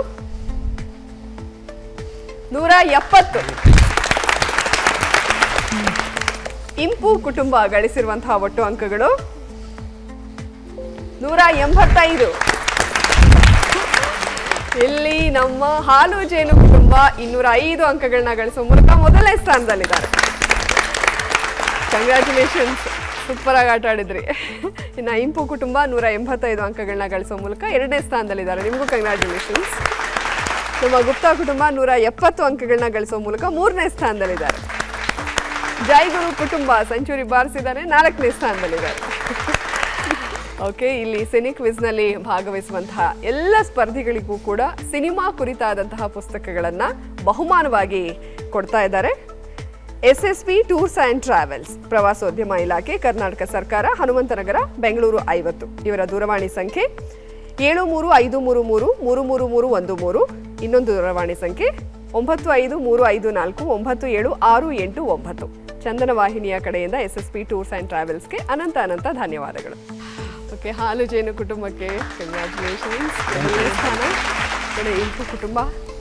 170. ಇಂಪು ಕುಟುಂಬ ಗಳಿಸಿರುವಂತಹ ಒಟ್ಟು ಅಂಕಗಳು 185. ಇಲ್ಲಿ ನಮ್ಮ ಹಾಲು ಜೇನು ಕುಟುಂಬ 205 ಅಂಕಗಳನ್ನ ಗಳಿಸುವ ಮೂಲಕ ಮೊದಲನೇ ಸ್ಥಾನದಲ್ಲಿದ್ದಾರೆ. ಕಂಗ್ರ್ಯಾಚುಲೇಷನ್ಸ್, ಸೂಪರ್ ಆಗಿ ಆಟ ಆಡಿದ್ರಿ. ಇನ್ನು ಇಂಪು ಕುಟುಂಬ 185 ಅಂಕಗಳನ್ನ ಗಳಿಸುವ ಮೂಲಕ 2ನೇ ಸ್ಥಾನದಲ್ಲಿದ್ದಾರೆ. ನಿಮಗೂ ಕಂಗ್ರ್ಯಾಚುಲೇಷನ್ಸ್. ನಮ್ಮ ಗುಪ್ತಾ ಕುಟುಂಬ 170 ಅಂಕಗಳನ್ನ ಗಳಿಸುವ ಮೂಲಕ 3ನೇ ಸ್ಥಾನದಲ್ಲಿದ್ದಾರೆ. ಜೈಗುರು ಕುಟುಂಬ ಸೆಂಚುರಿ ಬಾರಿಸಿದ್ದಾರೆ, 4ನೇ ಸ್ಥಾನದಲ್ಲಿದ್ದಾರೆ. ಓಕೆ, ಇಲ್ಲಿ ಸಿನಿಕ್ ವಿಸ್ನಲ್ಲಿ ಭಾಗವಹಿಸುವಂತಹ ಎಲ್ಲ ಸ್ಪರ್ಧಿಗಳಿಗೂ ಕೂಡ ಸಿನಿಮಾ ಕುರಿತಾದಂತಹ ಪುಸ್ತಕಗಳನ್ನು ಬಹುಮಾನವಾಗಿ ಕೊಡ್ತಾ ಇದ್ದಾರೆ. SSP ಟೂರ್ಸ್ ಆ್ಯಂಡ್ ಟ್ರಾವೆಲ್ಸ್, ಪ್ರವಾಸೋದ್ಯಮ ಇಲಾಖೆ, ಕರ್ನಾಟಕ ಸರ್ಕಾರ, ಹನುಮಂತನಗರ, ಬೆಂಗಳೂರು 50. ಇವರ ದೂರವಾಣಿ ಸಂಖ್ಯೆ 7353333313. ಇನ್ನೊಂದು ದೂರವಾಣಿ ಸಂಖ್ಯೆ 9535497689. ಚಂದನ ವಾಹಿನಿಯ ಕಡೆಯಿಂದ SSP ಟೂರ್ಸ್ ಆ್ಯಂಡ್ ಟ್ರಾವೆಲ್ಸ್ಗೆ ಅನಂತ ಅನಂತ ಧನ್ಯವಾದಗಳು. ಓಕೆ, ಹಾಲು ಜೇನು ಕುಟುಂಬಕ್ಕೆ ಕಂಗ್ರ್ಯಾಚುಲೇಷನ್ಸ್. ಮೊದಲನೇ ಸ್ಥಾನ. ಕಡೆ ಇಂಪು ಕುಟುಂಬ,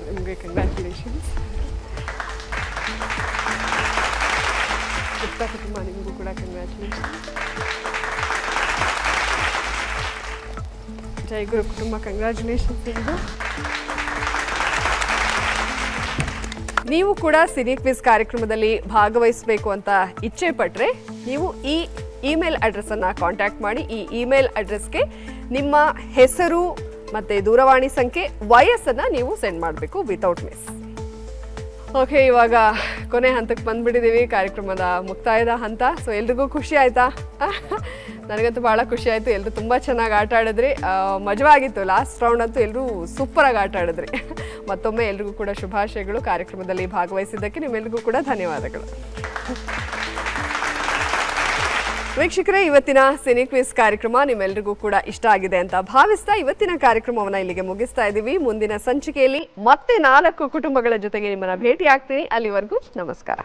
ನಿಮಗೆ ಕಂಗ್ರ್ಯಾಚುಲೇಷನ್ಸ್. ಗುಪ್ತಾ ಕುಟುಂಬ, ನಿಮಗೂ ಕೂಡ ಕಂಗ್ರ್ಯಾಚುಲೇಷನ್ಸ್. ಜೈಗುರು ಕುಟುಂಬ, ಕಂಗ್ರ್ಯಾಚುಲೇಷನ್ಸ್. ನೀವು ಕೂಡ ಸಿನಿ ಕ್ವಿಜ್ ಕಾರ್ಯಕ್ರಮದಲ್ಲಿ ಭಾಗವಹಿಸಬೇಕು ಅಂತ ಇಚ್ಛೆ ಪಟ್ಟರೆ ನೀವು ಈ ಇಮೇಲ್ ಅಡ್ರೆಸ್ಸನ್ನು ಕಾಂಟ್ಯಾಕ್ಟ್ ಮಾಡಿ. ಈ ಇಮೇಲ್ ಅಡ್ರೆಸ್ಗೆ ನಿಮ್ಮ ಹೆಸರು ಮತ್ತು ದೂರವಾಣಿ ಸಂಖ್ಯೆ, ವಯಸ್ಸನ್ನು ನೀವು ಸೆಂಡ್ ಮಾಡಬೇಕು ವಿತೌಟ್ ಮಿಸ್. ಓಕೆ, ಇವಾಗ ಕೊನೆ ಹಂತಕ್ಕೆ ಬಂದುಬಿಟ್ಟಿದ್ದೀವಿ, ಕಾರ್ಯಕ್ರಮದ ಮುಕ್ತಾಯದ ಹಂತ. ಸೊ ಎಲ್ರಿಗೂ ಖುಷಿ ಆಯಿತಾ? ನನಗಂತೂ ಭಾಳ ಖುಷಿ ಆಯಿತು. ಎಲ್ಲರೂ ತುಂಬ ಚೆನ್ನಾಗಿ ಆಟ ಆಡಿದ್ರಿ, ಮಜವಾಗಿತ್ತು. ಲಾಸ್ಟ್ ರೌಂಡ್ ಅಂತೂ ಎಲ್ಲರೂ ಸೂಪರಾಗಿ ಆಟ ಆಡಿದ್ರಿ. ಮತ್ತೊಮ್ಮೆ ಎಲ್ರಿಗೂ ಕೂಡ ಶುಭಾಶಯಗಳು. ಕಾರ್ಯಕ್ರಮದಲ್ಲಿ ಭಾಗವಹಿಸಿದ್ದಕ್ಕೆ ನಿಮ್ಮೆಲ್ರಿಗೂ ಕೂಡ ಧನ್ಯವಾದಗಳು. ವೀಕ್ಷಕರೇ, ಇವತ್ತಿನ ಸಿನಿ ಕ್ವಿಜ್ ಕಾರ್ಯಕ್ರಮ ನಿಮ್ಮೆಲ್ಲರಿಗೂ ಕೂಡ ಇಷ್ಟ ಆಗಿದೆ ಅಂತ ಭಾವಿಸ್ತಾ ಇವತ್ತಿನ ಕಾರ್ಯಕ್ರಮವನ್ನು ಇಲ್ಲಿಗೆ ಮುಗಿಸ್ತಾ ಇದ್ದೀವಿ. ಮುಂದಿನ ಸಂಚಿಕೆಯಲ್ಲಿ ಮತ್ತೆ 4 ಕುಟುಂಬಗಳ ಜೊತೆಗೆ ನಿಮ್ಮನ್ನ ಭೇಟಿ ಆಗ್ತೀನಿ. ಅಲ್ಲಿವರೆಗೂ ನಮಸ್ಕಾರ.